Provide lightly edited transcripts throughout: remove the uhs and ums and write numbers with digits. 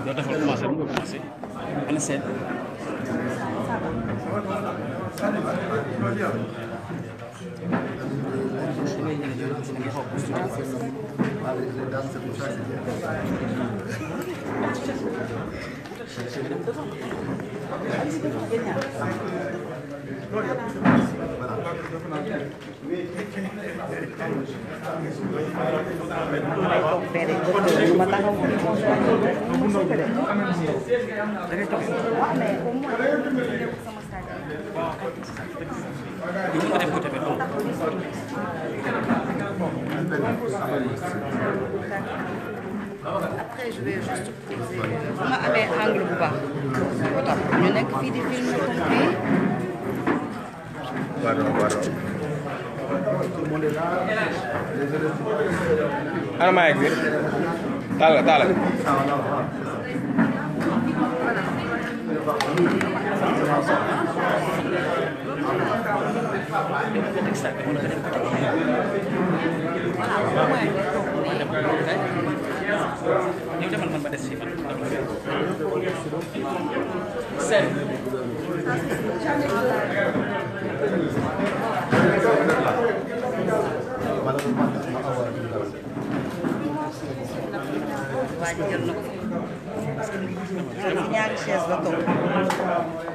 doo defal commencé lu nga commencé ana seen Après, je vais juste poser. On a un angle bu baax. ñu nekk fii di film compris. ana maa yegg taala ñu demal man ma des si man seen waa ji jël na ko parce que ñaari chaise la toog.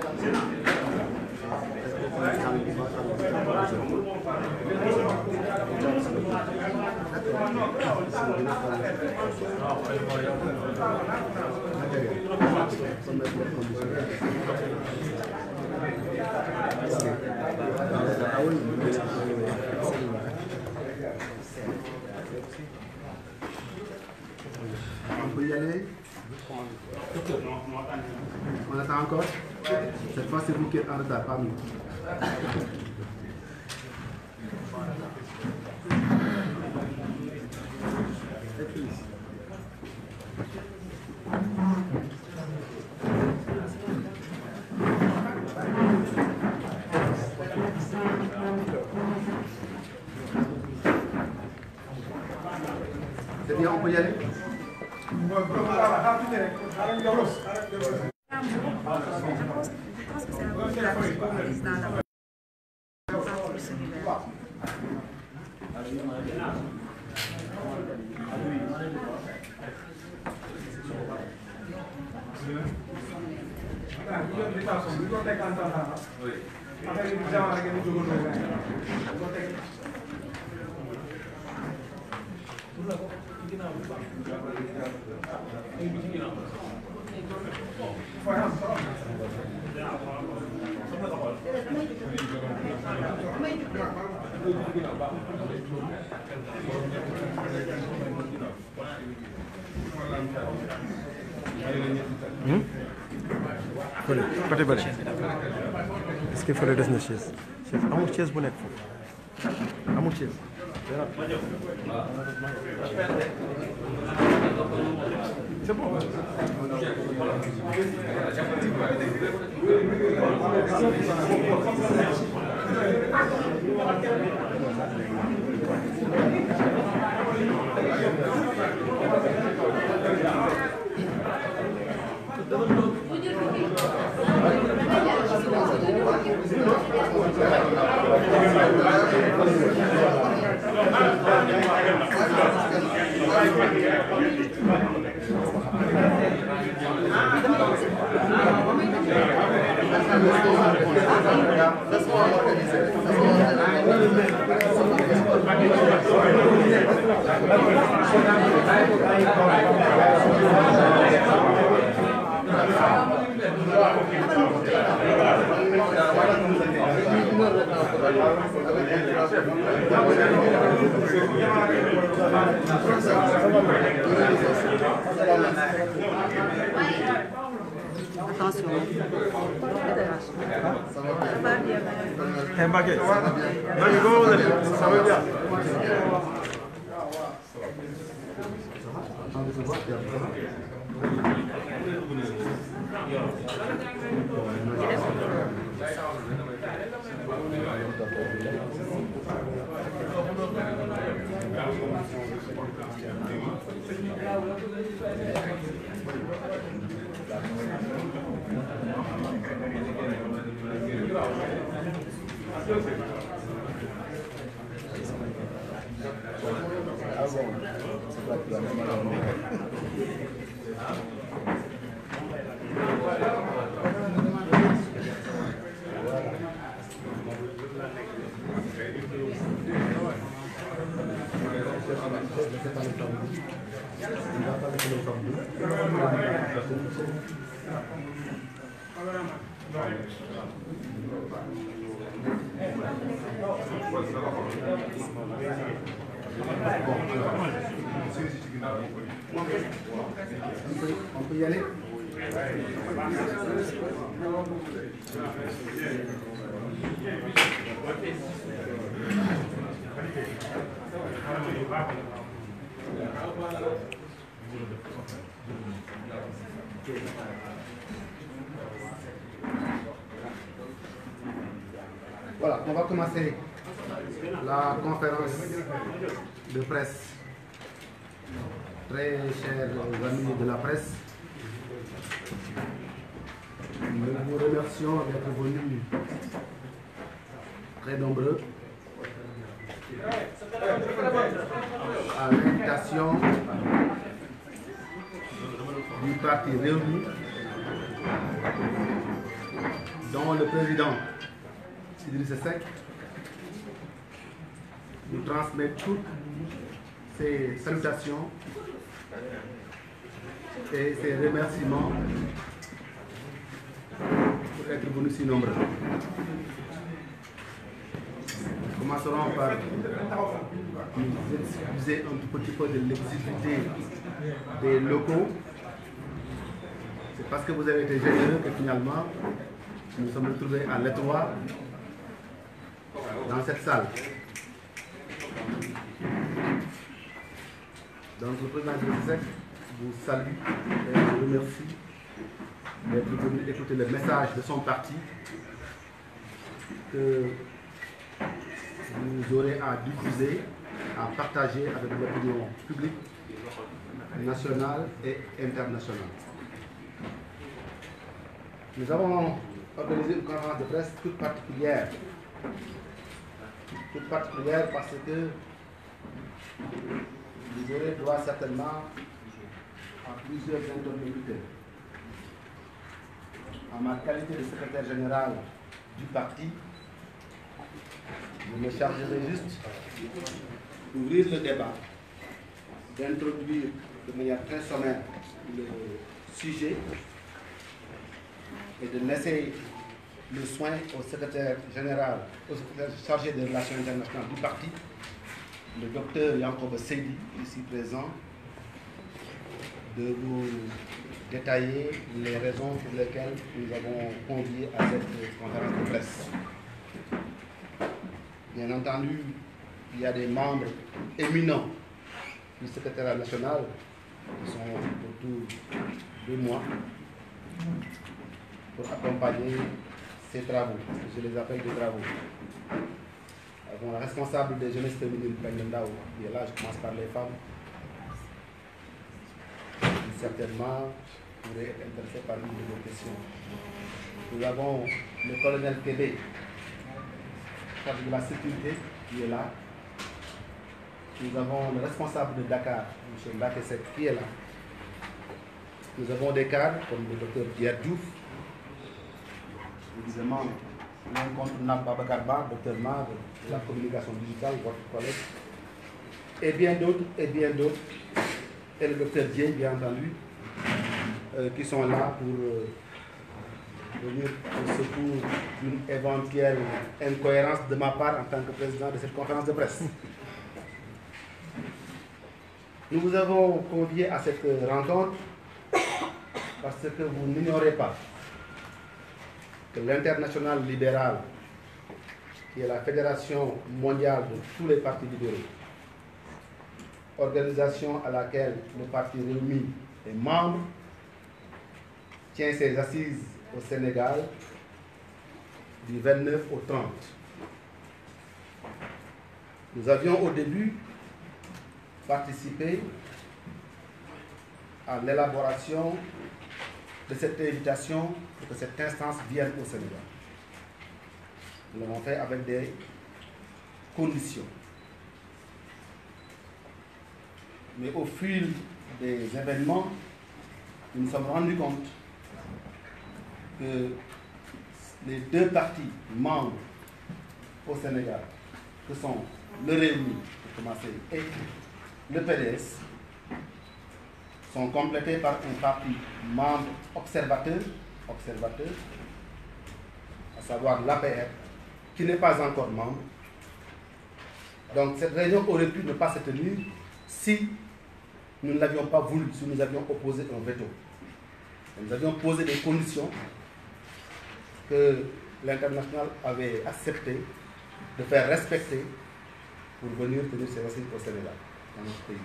On peut y aller. On attend encore. Cette fois, c'est vous qui êtes en retard, pas nous. C'est bien, on peut y aller. Je pense que c'est un peu la police dans la Fële côté bële est-ce que fële des na chaise chef amul chaise bu nekk foofu amul chaise. C'est bon. Attention. Hey, Mbacké. Mbacké, comment vous allez? Ça va bien? On peut y aller. Voilà, on va commencer la conférence de presse. Très chers amis de la presse, nous vous remercions d'être venus très nombreux à l'invitation du parti Rewmi, dont le président Idrissa Seck nous transmet toutes ses salutations et ses remerciements pour être venus si nombreux. Nous commencerons par nous excuser un tout petit peu de l'exiguïté des locaux. C'est parce que vous avez été généreux que finalement nous nous sommes retrouvés à l'étroit dans cette salle. Donc le président Idrissa Seck vous salue et vous remercie d'être venu écouter le message de son parti que vous aurez à diffuser, à partager avec l'opinion publique nationale et internationale. Nous avons organisé une conférence de presse toute particulière parce que vous aurez droit certainement à plusieurs interlocuteurs. En ma qualité de secrétaire général du parti, je me chargerai juste d'ouvrir le débat, d'introduire de manière très sommaire le sujet et de laisser le soin au secrétaire général, au secrétaire chargé des relations internationales du parti, le docteur Yankoba Seydi, ici présent, de vous détailler les raisons pour lesquelles nous avons convié à cette conférence de presse. Bien entendu, il y a des membres éminents du secrétariat national qui sont autour de moi pour accompagner ces travaux. Je les appelle des travaux. Bon, la responsable des jeunesses féminines, Pendendao, qui est là, je commence par les femmes, qui certainement pourraient être intéressées par l'une de vos questions. Nous avons le colonel Kébé, chargé de la sécurité, qui est là. Nous avons le responsable de Dakar, M. Mbakesek, qui est là. Nous avons des cadres comme le docteur Pierre Diouf, évidemment l'incontournable Babacar Ba, docteur Mar de la communication digitale, votre collègue, et bien d'autres, et le docteur Dieng, bien entendu, qui sont là pour venir au secours d'une éventuelle incohérence de ma part en tant que président de cette conférence de presse. Nous vous avons conviés à cette rencontre parce que vous n'ignorez pas que l'Internationale libérale, qui est la fédération mondiale de tous les partis libéraux, organisation à laquelle le parti Rewmi est membre, tient ses assises au Sénégal du 29 au 30. Nous avions au début participé à l'élaboration de cette invitation pour que cette instance vienne au Sénégal. Nous l'avons fait avec des conditions. Mais au fil des événements, nous nous sommes rendus compte que les deux partis membres au Sénégal, que sont le Réuni, pour commencer, et le PDS, sont complétés par un parti membre observateur, à savoir l'APR, qui n'est pas encore membre. Donc cette réunion aurait pu ne pas se tenir si nous ne l'avions pas voulu, si nous avions opposé un veto. Nous avions posé des conditions que l'international avait accepté de faire respecter pour venir tenir ses assises au Sénégal, dans notre pays.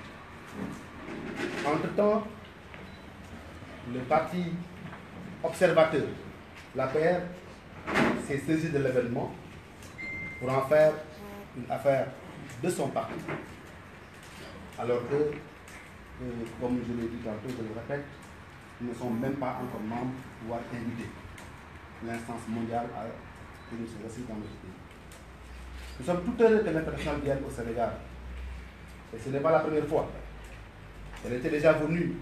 Entre-temps, le parti observateur, l'APR, s'est saisi de l'événement pour en faire une affaire de son parti. Alors que, comme je l'ai dit tantôt, je le répète, ils ne sont même pas encore membres ou invités. L'instance mondiale a tenu ses assises dans notre pays. Nous sommes tout heureux que l'international vienne au Sénégal. Et ce n'est pas la première fois. Elle était déjà venue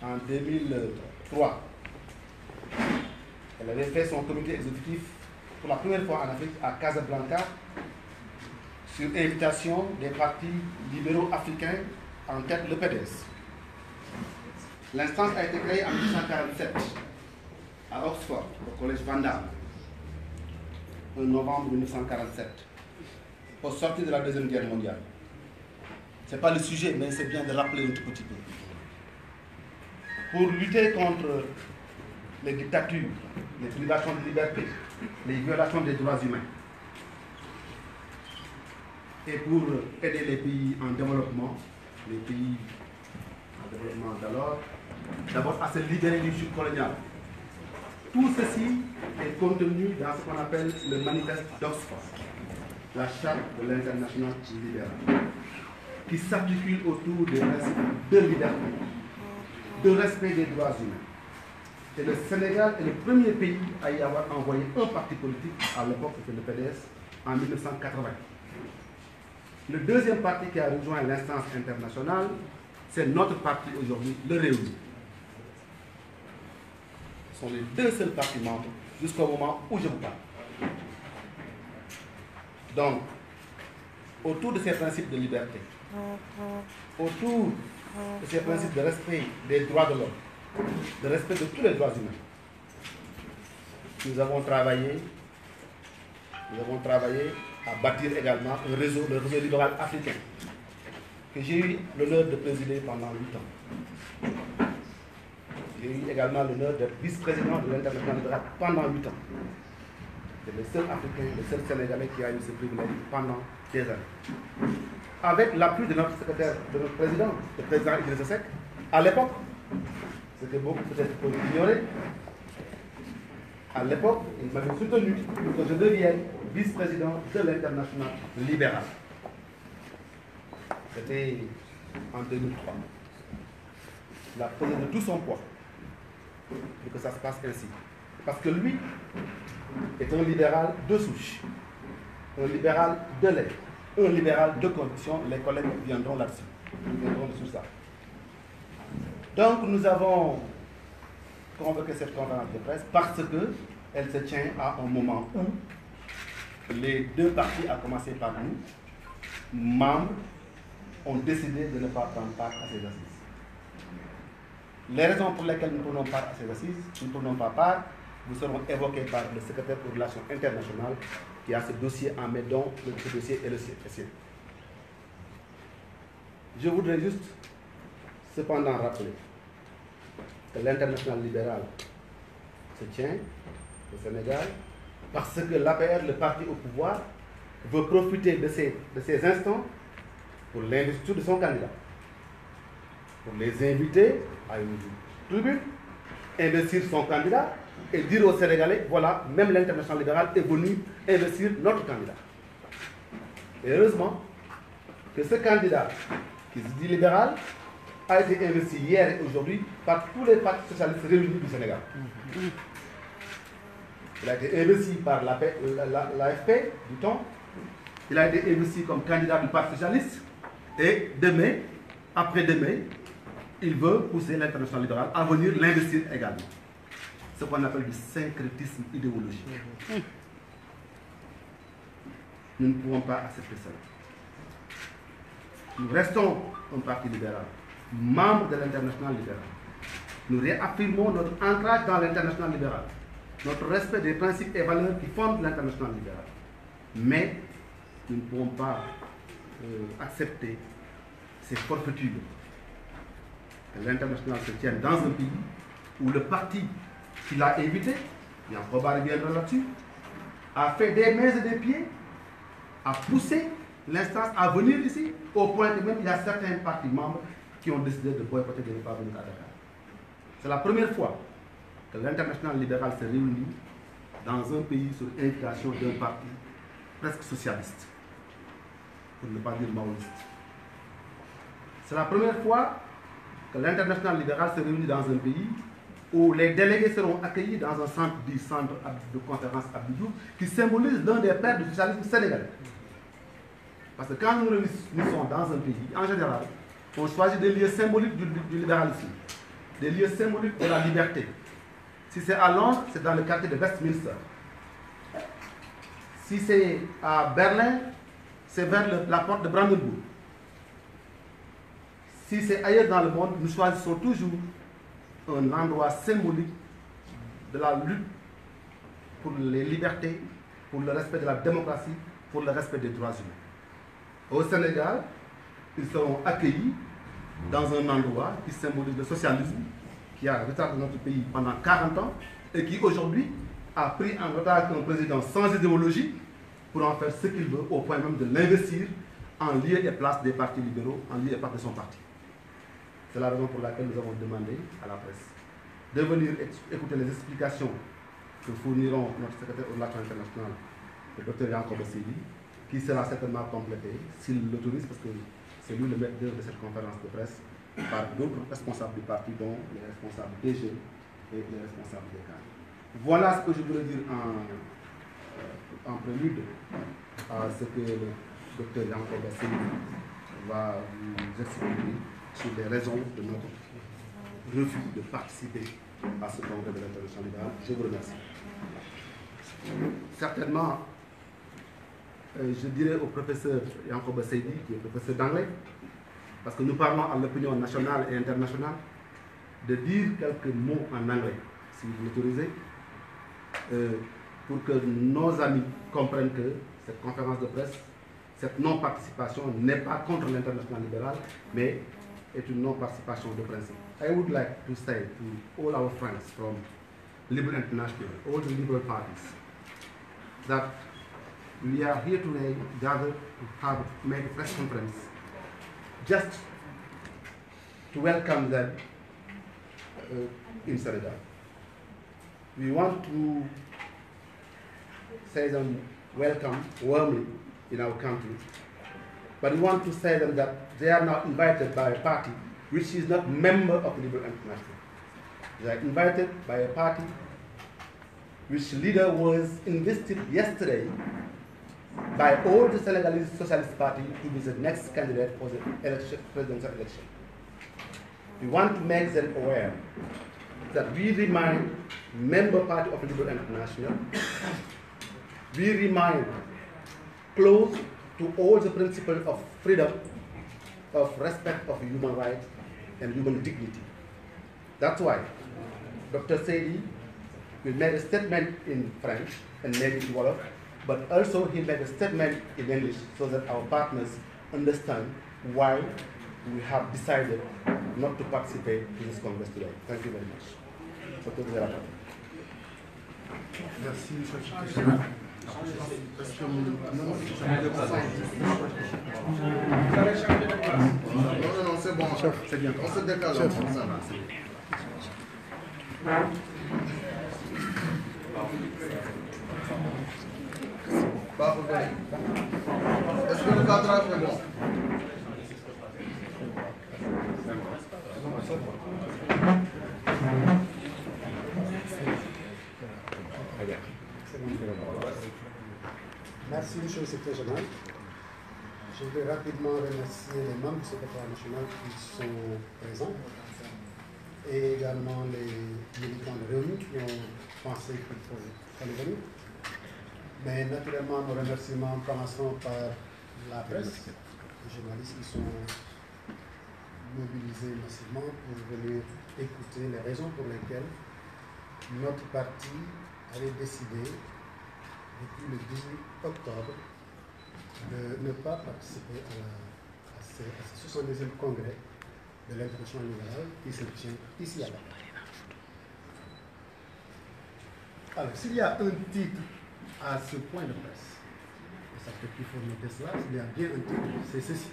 en 2003. Elle avait fait son comité exécutif pour la première fois en Afrique à Casablanca sur invitation des partis libéraux africains, en tête le PDS. L'instance a été créée en 1947 à Oxford, au collège Vandam, en novembre 1947, au sortir de la Deuxième Guerre mondiale. Ce n'est pas le sujet, mais c'est bien de rappeler un tout petit peu. Pour lutter contre les dictatures, les privations de liberté, les violations des droits humains, et pour aider les pays en développement, les pays en développement d'abord à se libérer du joug colonial. Tout ceci est contenu dans ce qu'on appelle le manifeste d'Oxford, la charte de l'international libéral, qui s'articule autour des principes de liberté, de respect des droits humains. Et le Sénégal est le premier pays à y avoir envoyé un parti politique, à l'époque c'était le PDS, en 1980. Le deuxième parti qui a rejoint l'instance internationale, c'est notre parti aujourd'hui, le Réuni. Ce sont les deux seuls partis membres jusqu'au moment où je vous parle. Donc, autour de ces principes de liberté, autour de ces principes de respect des droits de l'homme, de respect de tous les droits humains, nous avons travaillé à bâtir également un réseau, le réseau libéral africain, que j'ai eu l'honneur de présider pendant 8 ans. J'ai eu également l'honneur d'être vice-président de l'international libéral pendant 8 ans. C'est le seul Africain, le seul Sénégalais qui a eu ce privilège pendant des années. Avec l'appui de notre secrétaire, de notre président, le président Idrissa Seck, à l'époque, c'était beaucoup peut-être pour ignorer, à l'époque, il m'avait soutenu pour que je devienne vice-président de l'international libéral. C'était en 2003. Il a posé de tout son poids pour que ça se passe ainsi. Parce que lui est un libéral de souche, un libéral de lait, un libéral de conviction. Les collègues viendront là-dessus. Ils viendront sur ça. Donc nous avons convoqué cette conférence de presse parce qu'elle se tient à un moment où les deux partis, à commencer par nous, membres, ont décidé de ne pas prendre part à ces assises. Les raisons pour lesquelles nous ne prenons part à ces assises, nous ne prenons pas part, vous seront évoquées par le secrétaire pour les relations internationales qui a ce dossier en main, dont ce dossier est le sien. Je voudrais juste cependant rappeler que l'international libéral se tient au Sénégal parce que l'APR, le parti au pouvoir, veut profiter de ces instants pour l'investiture de son candidat, pour les inviter à une tribune, investir son candidat et dire aux Sénégalais, voilà, même l'international libéral est venu investir notre candidat. Et heureusement que ce candidat, qui se dit libéral, a été investi hier et aujourd'hui par tous les partis socialistes réunis du Sénégal. Il a été investi par l'AFP du temps. Il a été investi comme candidat du Parti socialiste. Et demain, après-demain, il veut pousser l'international libéral à venir l'investir également. Ce qu'on appelle du syncrétisme idéologique. Nous ne pouvons pas accepter cela. Nous restons un parti libéral, membre de l'international libéral. Nous réaffirmons notre ancrage dans l'international libéral, notre respect des principes et valeurs qui fondent l'international libéral. Mais nous ne pouvons pas accepter ces forfaitures. Que l'international se tienne dans un pays où le parti qui l'a invité, il y a un probable bien là-dessus, a fait des mains et des pieds, a poussé l'instance à venir ici, au point que même il y a certains partis membres qui ont décidé de boycotter de ne pas venir à Dakar. C'est la première fois que l'international libéral se réunit dans un pays sur invitation d'un parti presque socialiste, pour ne pas dire maoïste. C'est la première fois que l'international libéral se réunit dans un pays où les délégués seront accueillis dans un centre du centre de conférence Abdou Diouf qui symbolise l'un des pères du socialisme sénégalais. Parce que quand nous sommes dans un pays, en général, on choisit des lieux symboliques du libéralisme, des lieux symboliques de la liberté. Si c'est à Londres, c'est dans le quartier de Westminster. Si c'est à Berlin, c'est vers la porte de Brandenburg. Si c'est ailleurs dans le monde, nous choisissons toujours un endroit symbolique de la lutte pour les libertés, pour le respect de la démocratie, pour le respect des droits humains. Au Sénégal, ils seront accueillis dans un endroit qui symbolise le socialisme, qui a retardé notre pays pendant 40 ans et qui aujourd'hui a pris en otage un président sans idéologie pour en faire ce qu'il veut, au point même de l'investir en lieu et place des partis libéraux, en lieu et place de son parti. C'est la raison pour laquelle nous avons demandé à la presse de venir écouter les explications que fourniront notre secrétaire aux relations internationales, le Dr Yankoba Seydi, qui sera certainement complété s'il l'autorise, parce que c'est lui le maître d'œuvre de cette conférence de presse, par d'autres responsables du parti, dont les responsables des jeunes et les responsables des cadres. Voilà ce que je voulais dire en prélude à ce que le Dr Yankoba Seydi va vous expliquer sur les raisons de notre refus de participer à ce congrès de l'international libéral. Je vous remercie. Certainement, je dirais au professeur Yankoba Seydi, qui est professeur d'anglais, parce que nous parlons à l'opinion nationale et internationale, de dire quelques mots en anglais, si vous l'autorisez, pour que nos amis comprennent que cette conférence de presse, cette non-participation n'est pas contre l'international libéral, mais est une non-participation de principe. I would like to say to all our friends from Liberal International, all the liberal parties, that we are here today gathered to make a press conference just to welcome them in Senegal. We want to say them welcome warmly in our country, but we want to say them that they are now invited by a party which is not a member of the Liberal International. They are invited by a party which leader was invested yesterday by all the Senegalese Socialist Party to be the next candidate for the presidential election. We want to make them aware that we remain member party of the Liberal International. We remain close to all the principles of freedom, of respect of human rights and human dignity. That's why Dr. Seydi will make a statement in French and maybe in Wolof, but also he made a statement in English so that our partners understand why we have decided not to participate in this Congress today. Thank you very much. Dr. Zerata. Merci, M. Est-ce que non, c'est bon, c'est bien. On se décale. Est-ce que le cadrage est bon? Merci, monsieur le secrétaire général. Je vais rapidement remercier les membres du secrétaire national qui sont présents et également les militants de Rewmi qui ont pensé qu'il fallait venir. Mais naturellement, nos remerciements commenceront par la presse, les journalistes qui sont mobilisés massivement pour venir écouter les raisons pour lesquelles notre parti avait décidé, depuis le 18 octobre, de ne pas participer à ce 72e congrès de l'Internationale libérale qui se tient ici à Dakar. Alors, s'il y a un titre à ce point de presse, et ça fait qu'il faut noter cela, il y a bien un titre, c'est ceci.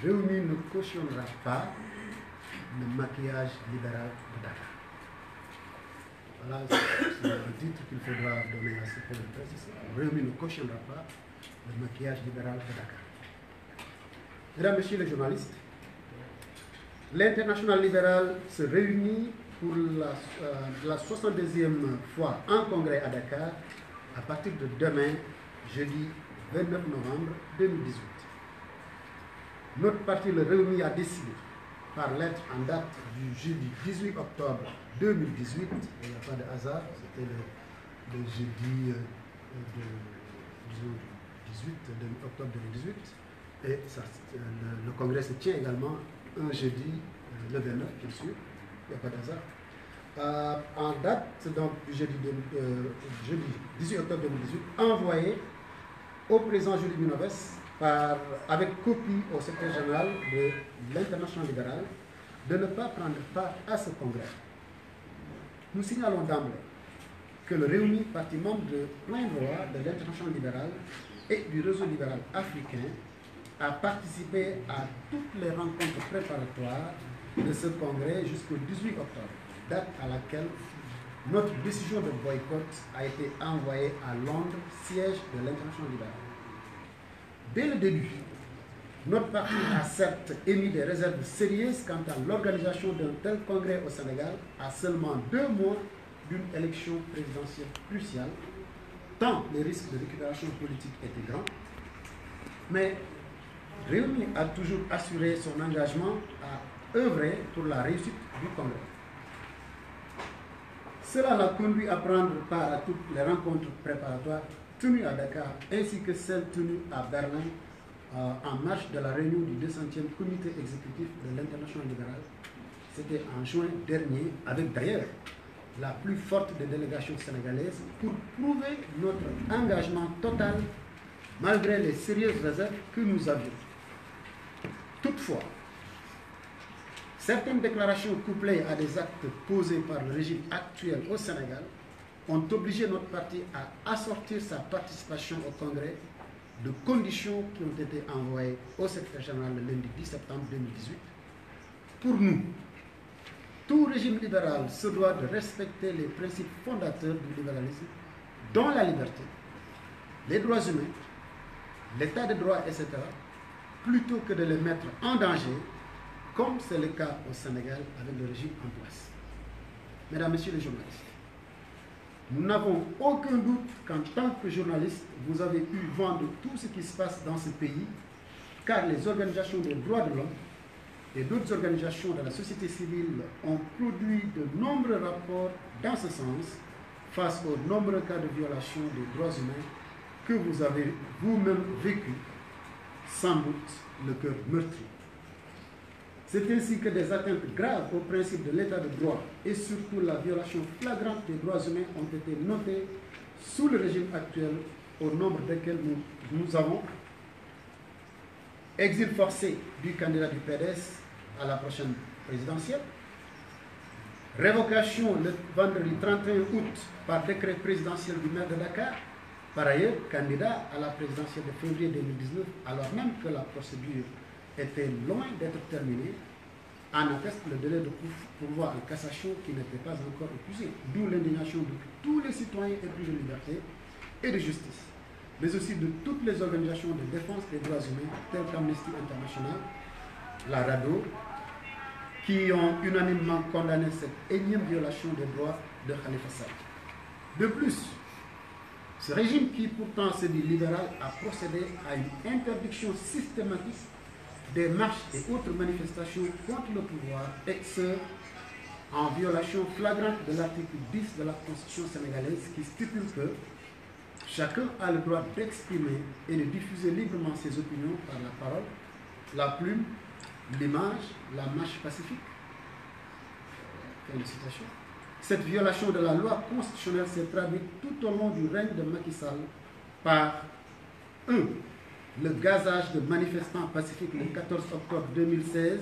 Rewmi ne cautionnera pas le maquillage libéral de Dakar. Voilà, c'est un titre qu'il faudra donner à ce point de presse ici. Rewmi ne cautionnera pas le maquillage libéral de Dakar. Mesdames, Messieurs les journalistes, l'Internationale libérale se réunit pour la 62e fois en congrès à Dakar à partir de demain, jeudi 29 novembre 2018. Notre parti, le Rewmi, a décidé par lettre en date du jeudi 18 octobre 2018, il n'y a pas de hasard, c'était le jeudi 18 octobre 2018, et ça, le congrès se tient également un jeudi, le 29, bien sûr, il n'y a pas de hasard. En date donc, du jeudi 18 octobre 2018, envoyé au président Julie Minoves avec copie au secrétaire général de l'Internationale libérale de ne pas prendre part à ce congrès. Nous signalons d'emblée que le Rewmi, parti membre de plein droit de l'Internationale libérale et du réseau libéral africain, a participé à toutes les rencontres préparatoires de ce congrès jusqu'au 18 octobre, date à laquelle notre décision de boycott a été envoyée à Londres, siège de l'Internationale libérale. Dès le début, notre parti a certes émis des réserves sérieuses quant à l'organisation d'un tel congrès au Sénégal à seulement 2 mois d'une élection présidentielle cruciale, tant les risques de récupération politique étaient grands, mais Rewmi a toujours assuré son engagement à œuvrer pour la réussite du congrès. Cela l'a conduit à prendre part à toutes les rencontres préparatoires tenues à Dakar, ainsi que celles tenues à Berlin en marge de la réunion du 200e comité exécutif de l'Internationale libérale. C'était en juin dernier, avec d'ailleurs la plus forte des délégations sénégalaises, pour prouver notre engagement total malgré les sérieuses réserves que nous avions. Toutefois, certaines déclarations couplées à des actes posés par le régime actuel au Sénégal ont obligé notre parti à assortir sa participation au Congrès de conditions qui ont été envoyées au secrétaire général le lundi 10 septembre 2018. Pour nous, tout régime libéral se doit de respecter les principes fondateurs du libéralisme, dont la liberté, les droits humains, l'état de droit, etc., plutôt que de les mettre en danger, comme c'est le cas au Sénégal avec le régime en place. Mesdames, Messieurs les journalistes, nous n'avons aucun doute qu'en tant que journalistes, vous avez pu vendre tout ce qui se passe dans ce pays, car les organisations des droits de l'homme et d'autres organisations de la société civile ont produit de nombreux rapports dans ce sens face aux nombreux cas de violation des droits humains que vous avez vous-même vécu, sans doute le cœur meurtri. C'est ainsi que des atteintes graves au principe de l'état de droit et surtout la violation flagrante des droits humains ont été notées sous le régime actuel, au nombre desquels nous avons exil forcé du candidat du PDS à la prochaine présidentielle, révocation le vendredi 31 août par décret présidentiel du maire de Dakar, par ailleurs candidat à la présidentielle de février 2019, alors même que la procédure était loin d'être terminée, en atteste le délai de pourvoi en cassation qui n'était pas encore épuisé, d'où l'indignation de tous les citoyens épris de liberté et de justice, mais aussi de toutes les organisations de défense des droits humains telles qu'Amnesty International, la RADDHO, qui ont unanimement condamné cette énième violation des droits de Khalifa Sall. De plus, ce régime qui pourtant se dit libéral a procédé à une interdiction systématique des marches et autres manifestations contre le pouvoir, et ce, en violation flagrante de l'article 10 de la Constitution sénégalaise qui stipule que chacun a le droit d'exprimer et de diffuser librement ses opinions par la parole, la plume, l'image, la marche pacifique. Félicitations. Cette violation de la loi constitutionnelle s'est traduite tout au long du règne de Macky Sall par 1. Le gazage de manifestants pacifiques le 14 octobre 2016,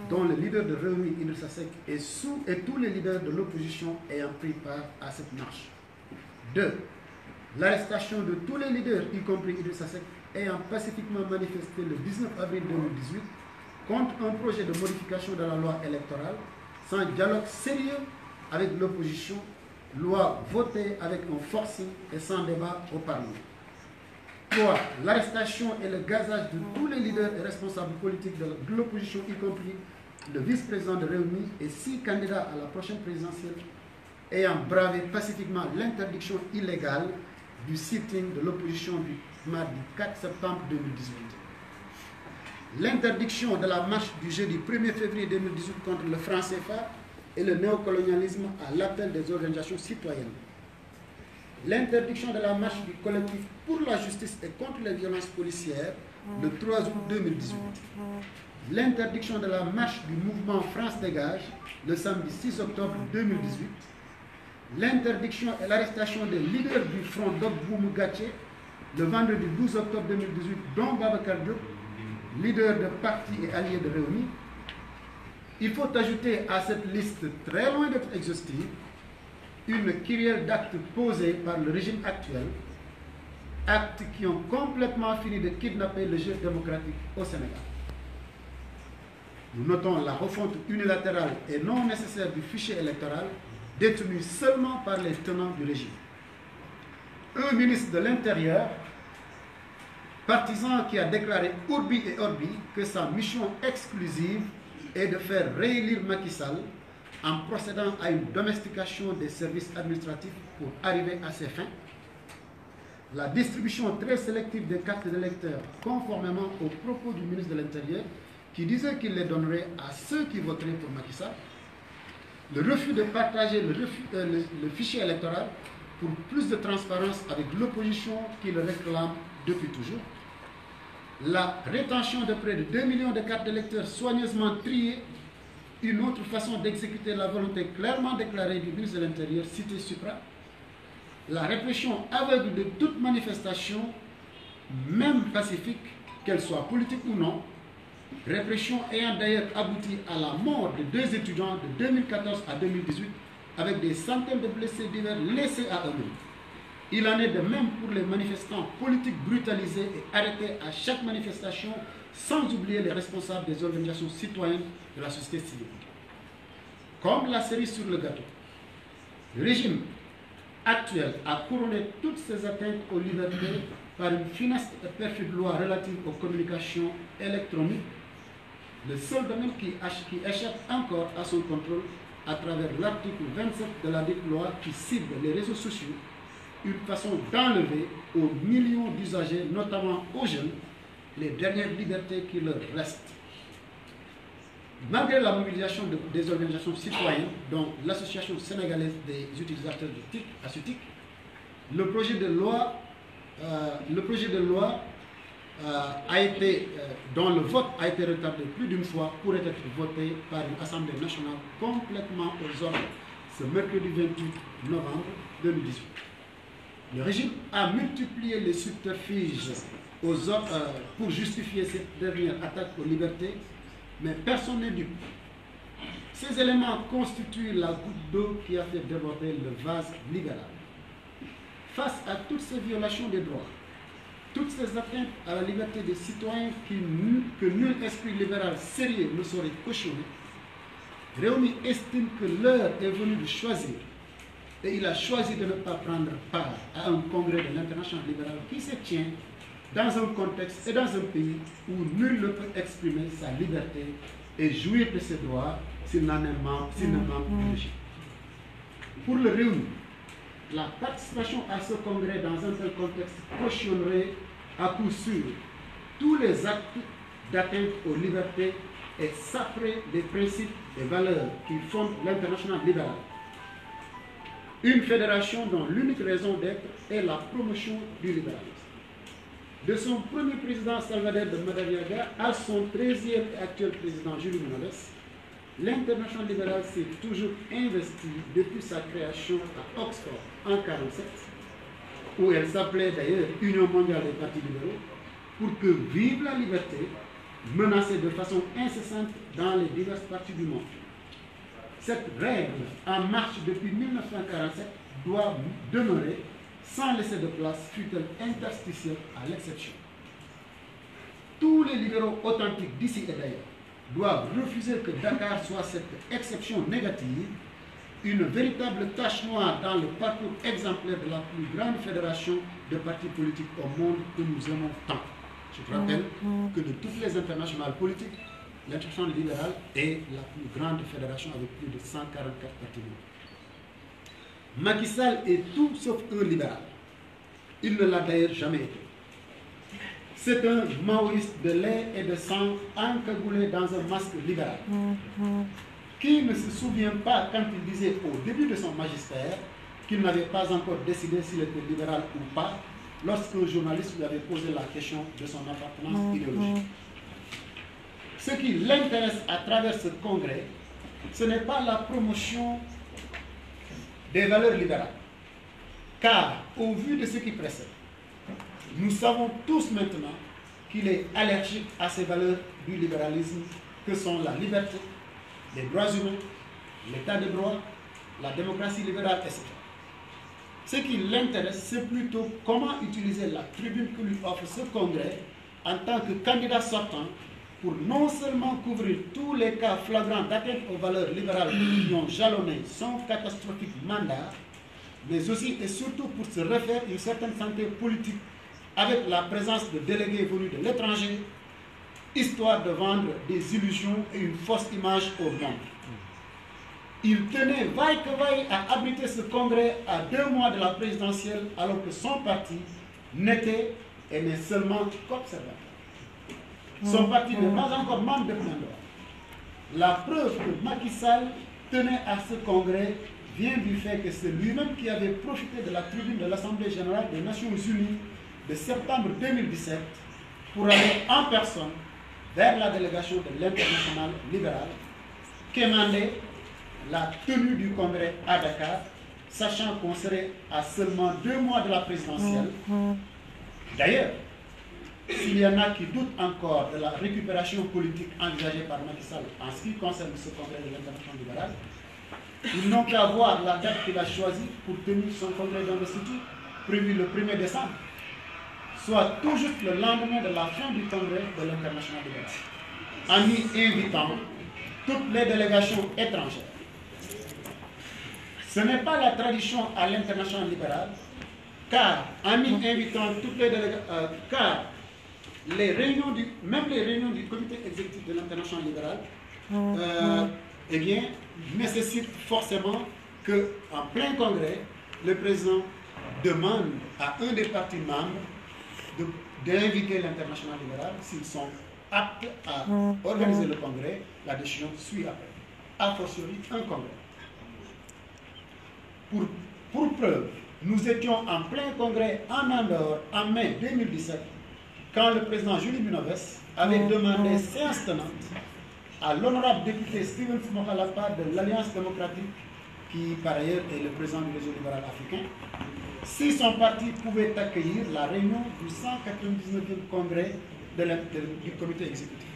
dont le leader de Rewmi Idrissa Seck et tous les leaders de l'opposition ayant pris part à cette marche. 2. L'arrestation de tous les leaders, y compris Idrissa Seck, ayant pacifiquement manifesté le 19 avril 2018 contre un projet de modification de la loi électorale, sans dialogue sérieux avec l'opposition, loi votée avec un forcing et sans débat au Parlement. 3. L'arrestation et le gazage de tous les leaders et responsables politiques de l'opposition, y compris le vice-président de Rewmi et 6 candidats à la prochaine présidentielle, ayant bravé pacifiquement l'interdiction illégale du sitting de l'opposition du mardi 4 septembre 2018. L'interdiction de la marche du jeudi 1er février 2018 contre le franc CFA et le néocolonialisme à l'appel des organisations citoyennes. L'interdiction de la marche du collectif pour la justice et contre les violences policières le 3 août 2018. L'interdiction de la marche du mouvement France Dégage le samedi 6 octobre 2018. L'interdiction et l'arrestation des leaders du front d'Obboumou Gatché le vendredi 12 octobre 2018, dont Babacar Diop, leader de parti et allié de Rewmi. Il faut ajouter à cette liste très loin d'être exhaustive une kyrielle d'actes posés par le régime actuel, actes qui ont complètement fini de kidnapper le jeu démocratique au Sénégal. Nous notons la refonte unilatérale et non nécessaire du fichier électoral, détenu seulement par les tenants du régime. Un ministre de l'Intérieur, partisan qui a déclaré Urbi et Orbi que sa mission exclusive est de faire réélire Macky Sall en procédant à une domestication des services administratifs pour arriver à ses fins. La distribution très sélective des cartes d'électeurs conformément aux propos du ministre de l'Intérieur qui disait qu'il les donnerait à ceux qui voteraient pour Macky Sall. Le refus de partager le fichier électoral pour plus de transparence avec l'opposition qui le réclame depuis toujours. La rétention de près de 2 millions de cartes d'électeurs soigneusement triées, une autre façon d'exécuter la volonté clairement déclarée du ministre de l'Intérieur, cité supra. La répression aveugle de toute manifestation, même pacifique, qu'elle soit politique ou non, répression ayant d'ailleurs abouti à la mort de 2 étudiants de 2014 à 2018 avec des centaines de blessés divers laissés à eux-mêmes. Il en est de même pour les manifestants politiques brutalisés et arrêtés à chaque manifestation, sans oublier les responsables des organisations citoyennes de la société civile. Comme la cerise sur le gâteau, le régime actuel a couronné toutes ces atteintes aux libertés par une funeste et perfide loi relative aux communications électroniques, le seul domaine qui échappe encore à son contrôle à travers l'article 27 de la dite loi qui cible les réseaux sociaux, une façon d'enlever aux millions d'usagers, notamment aux jeunes, les dernières libertés qui leur restent. Malgré la mobilisation des organisations citoyennes, dont l'Association sénégalaise des utilisateurs de TIC, ASUTIC, le projet de loi dont le vote a été retardé plus d'une fois, pourrait être voté par une Assemblée nationale complètement aux ordres ce mercredi 28 novembre 2018. Le régime a multiplié les subterfuges pour justifier cette dernière attaque aux libertés, mais personne n'est dupe. Ces éléments constituent la goutte d'eau qui a fait déborder le vase libéral. Face à toutes ces violations des droits, toutes ces atteintes à la liberté des citoyens que nul esprit libéral sérieux ne saurait cautionner, Rewmi estime que l'heure est venue de choisir, et il a choisi de ne pas prendre part à un congrès de l'international libéral qui se tient dans un contexte et dans un pays où nul ne peut exprimer sa liberté et jouir de ses droits s'il ne manque de légitime. Pour le Réunion, la participation à ce congrès dans un tel contexte cautionnerait à coup sûr tous les actes d'atteinte aux libertés et saperait les principes et valeurs qui fondent l'international libéral. Une fédération dont l'unique raison d'être est la promotion du libéralisme. De son premier président Salvador de Madariaga à son 13e et actuel président Jules Minoves, l'international libéral s'est toujours investi depuis sa création à Oxford en 1947, où elle s'appelait d'ailleurs Union mondiale des partis libéraux, pour que vive la liberté, menacée de façon incessante dans les diverses parties du monde. Cette règle en marche depuis 1947 doit demeurer sans laisser de place, fût-elle interstitielle, à l'exception. Tous les libéraux authentiques d'ici et d'ailleurs doivent refuser que Dakar soit cette exception négative, une véritable tache noire dans le parcours exemplaire de la plus grande fédération de partis politiques au monde que nous aimons tant. Je te rappelle que de toutes les internationales politiques, l'internationale libérale est la plus grande fédération avec plus de 144 partis libéraux. Macky Sall est tout sauf un libéral. Il ne l'a d'ailleurs jamais été. C'est un maoïste de lait et de sang encagoulé dans un masque libéral. Qui ne se souvient pas quand il disait au début de son magistère qu'il n'avait pas encore décidé s'il était libéral ou pas, lorsqu'un journaliste lui avait posé la question de son appartenance idéologique. Ce qui l'intéresse à travers ce congrès, ce n'est pas la promotion des valeurs libérales. Car, au vu de ce qui précède, nous savons tous maintenant qu'il est allergique à ces valeurs du libéralisme que sont la liberté, les droits humains, l'état de droit, la démocratie libérale, etc. Ce qui l'intéresse, c'est plutôt comment utiliser la tribune que lui offre ce congrès en tant que candidat sortant pour non seulement couvrir tous les cas flagrants d'atteinte aux valeurs libérales qui ont jalonné son catastrophique mandat, mais aussi et surtout pour se refaire une certaine santé politique avec la présence de délégués venus de l'étranger, histoire de vendre des illusions et une fausse image au monde. Il tenait vaille que vaille à abriter ce congrès à 2 mois de la présidentielle, alors que son parti n'était et n'est seulement qu'observateur. Son parti n'est pas encore membre de plein droit. La preuve que Macky Sall tenait à ce congrès vient du fait que c'est lui-même qui avait profité de la tribune de l'Assemblée générale des Nations unies de septembre 2017 pour aller en personne vers la délégation de l'international libéral, quémander la tenue du congrès à Dakar, sachant qu'on serait à seulement 2 mois de la présidentielle. D'ailleurs, s'il y en a qui doutent encore de la récupération politique envisagée par Macky Sall en ce qui concerne ce congrès de l'international libéral, ils n'ont qu'à voir la date qu'il a choisie pour tenir son congrès d'investiture, prévu le 1er décembre, soit tout juste le lendemain de la fin du congrès de l'international libéral, en y invitant toutes les délégations étrangères. Ce n'est pas la tradition à l'international libéral, car en y invitant toutes les délégations, car même les réunions du comité exécutif de l'international libéral, eh bien, nécessitent forcément qu'en plein congrès, le président demande à un des partis membres d'inviter l'international libéral. S'ils sont aptes à organiser le congrès, la décision suit après. A fortiori, un congrès. Pour preuve, nous étions en plein congrès en Andorre en mai 2017, quand le président Jules Minoves avait demandé séance tenante à l'honorable député Steven Mokhalapa de l'Alliance démocratique, qui par ailleurs est le président du réseau libéral africain, si son parti pouvait accueillir la réunion du 199e congrès du comité exécutif.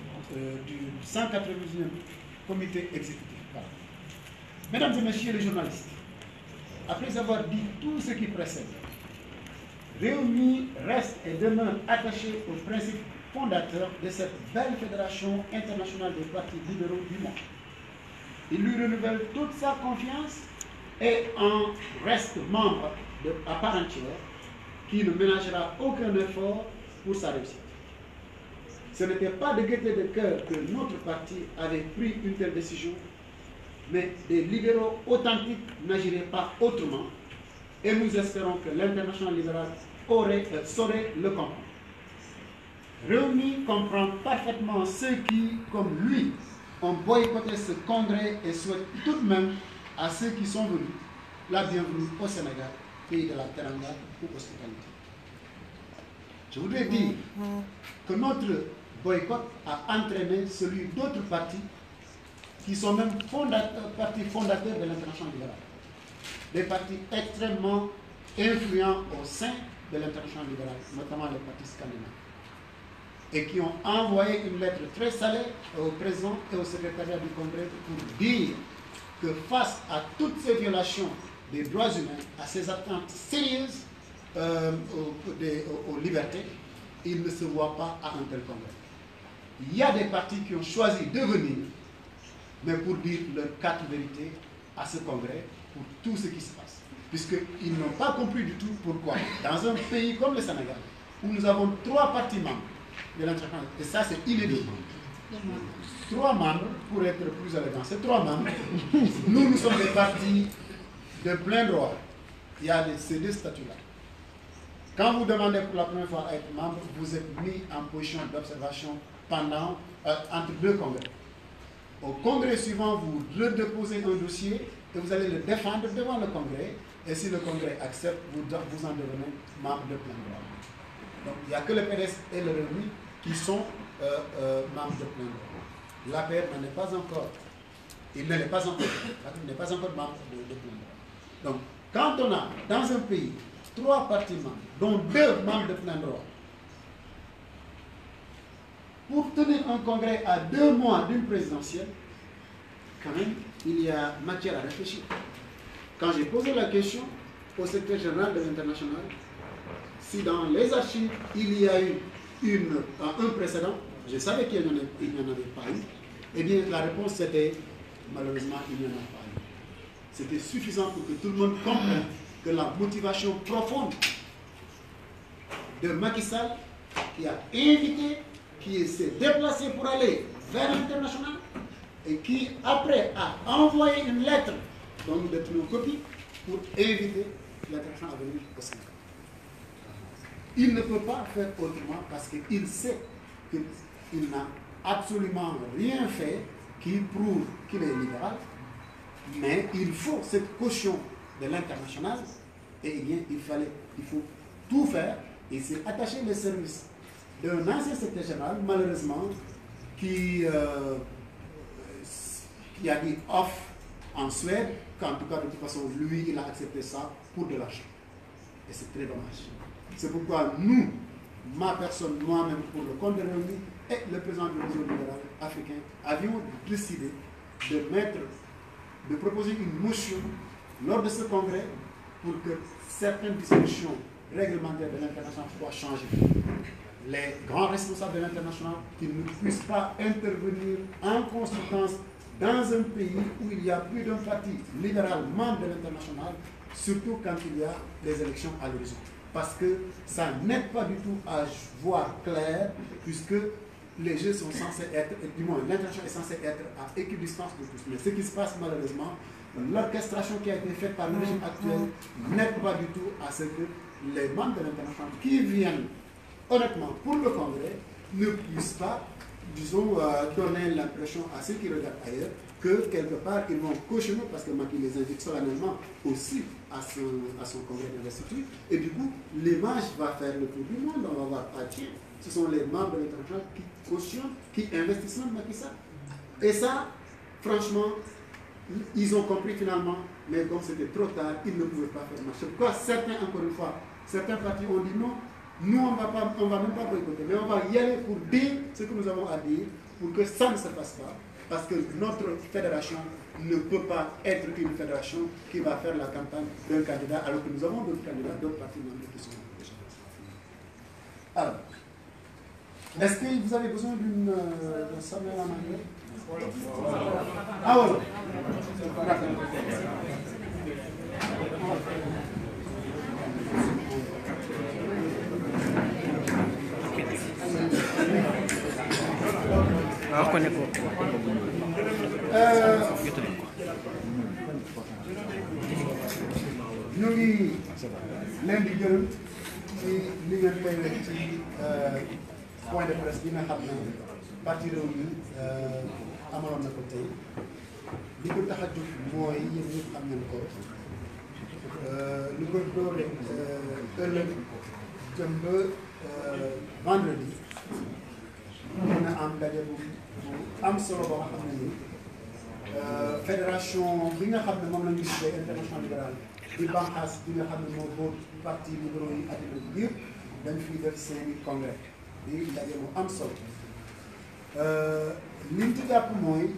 Du 199e comité exécutif. Voilà. Mesdames et messieurs les journalistes, après avoir dit tout ce qui précède, Réumi reste et demeure attaché aux principes fondateurs de cette belle fédération internationale des partis libéraux du monde. Il lui renouvelle toute sa confiance et en reste membre à part entière qui ne ménagera aucun effort pour sa réussite. ce n'était pas de gaieté de cœur que notre parti avait pris une telle décision, mais des libéraux authentiques n'agiraient pas autrement, et nous espérons que l'international libéral saurait le comprendre. Rewmi comprend parfaitement ceux qui, comme lui, ont boycotté ce congrès et souhaitent tout de même à ceux qui sont venus la bienvenue au Sénégal, pays de la Teranga ou hospitalité. Je voudrais dire que notre boycott a entraîné celui d'autres partis qui sont même partis fondateurs de l'international libérale. Des partis extrêmement influents au sein de l'international libérale, notamment les partis scandinaves, et qui ont envoyé une lettre très salée au président et au secrétariat du Congrès pour dire que face à toutes ces violations des droits humains, à ces atteintes sérieuses aux libertés, il ne se voit pas à un tel congrès. Il y a des partis qui ont choisi de venir, mais pour dire leur quatre vérités à ce congrès, pour tout ce qui se passe. Puisqu'ils n'ont pas compris du tout pourquoi, dans un pays comme le Sénégal, où nous avons 3 partis membres de l'international, et ça c'est inédit, 3 membres, pour être plus élégant, c'est 3 membres, nous sommes des partis de plein droit. Il y a ces 2 statuts-là. Quand vous demandez pour la première fois à être membre, vous êtes mis en position d'observation pendant entre 2 congrès. Au congrès suivant, vous redéposez un dossier et vous allez le défendre devant le congrès. Et si le congrès accepte, vous en devenez membre de plein droit. Donc il n'y a que le PDS et le Rewmi qui sont membres de plein droit. L'APR n'en est pas encore. Il n'est pas encore membre de plein droit. Donc quand on a dans un pays 3 partis membres, dont 2 membres de plein droit, pour tenir un congrès à 2 mois d'une présidentielle, quand même, il y a matière à réfléchir. Quand j'ai posé la question au secrétaire général de l'International, si dans les archives, il y a eu un précédent, je savais qu'il n'y en avait pas eu, eh bien la réponse c'était, malheureusement, il n'y en a pas eu. C'était suffisant pour que tout le monde comprenne que la motivation profonde de Macky Sall, qui a invité, qui s'est déplacé pour aller vers l'international et qui, après, a envoyé une lettre dont nous détenons copie pour inviter l'international à venir au Sénégal. Il ne peut pas faire autrement parce qu'il sait qu'il n'a absolument rien fait qui prouve qu'il est libéral, mais il faut cette caution de l'international et bien il faut tout faire et c'est attacher les services d'un ancien secrétaire général, malheureusement, qui a dit off en Suède, qu'en tout cas, de toute façon, lui, il a accepté ça pour de l'argent. Et c'est très dommage. C'est pourquoi nous, ma personne, moi-même, pour le compte de Rewmi et le président du réseau libéral africain, avions décidé de proposer une motion lors de ce congrès pour que certaines dispositions réglementaires de l'international soient changées. Les grands responsables de l'international, qu'ils ne puissent pas intervenir en conséquence dans un pays où il y a plus d'un parti libéral membre de l'international, surtout quand il y a des élections à l'horizon. Parce que ça n'aide pas du tout à voir clair, puisque les jeux sont censés être, du moins l'international est censé être à équidistance de tous. Mais ce qui se passe malheureusement, l'orchestration qui a été faite par le régime actuel n'aide pas du tout à ce que les membres de l'international qui viennent honnêtement pour le congrès ne puissent pas, disons, donner l'impression à ceux qui regardent ailleurs que quelque part ils vont cautionner, parce que Macky les invite solennellement aussi à son congrès d'investiture, et du coup l'image va faire le tour du monde. On va voir, ah tiens, ce sont les membres de l'international qui cautionnent, qui investissent dans Macky Sall. Et ça, franchement, ils ont compris finalement, mais comme c'était trop tard, ils ne pouvaient pas faire marche. Pourquoi certains, encore une fois, certains partis ont dit non, nous on va même pas boycotter, mais on va y aller pour dire ce que nous avons à dire, pour que ça ne se passe pas, parce que notre fédération ne peut pas être une fédération qui va faire la campagne d'un candidat, alors que nous avons d'autres candidats, d'autres partis membres qui sont déjà. Alors, est-ce que vous avez besoin d'une Samuel en anglais? Ah oui. ñu ngi leen di gërëm ci li ngeen koy rek ci point de presse bi nga xam ne parti Rewmi amaloon na ko tey li ko tax a jóg mooy yéen ñëpp xam ngeen ko lu ko doole ëllëg jëm ba vendredi dina am ndaje bu am solo ba nga xam ne ni fédération bi nga xam ne moom lañu tuddee international libéral di banqaas bi nga xam ne moo boot parti libéraux yi àddina bi yëpp dañ fiy def seeni congrès di ndaje bu am solo liñ ci jàpp mooy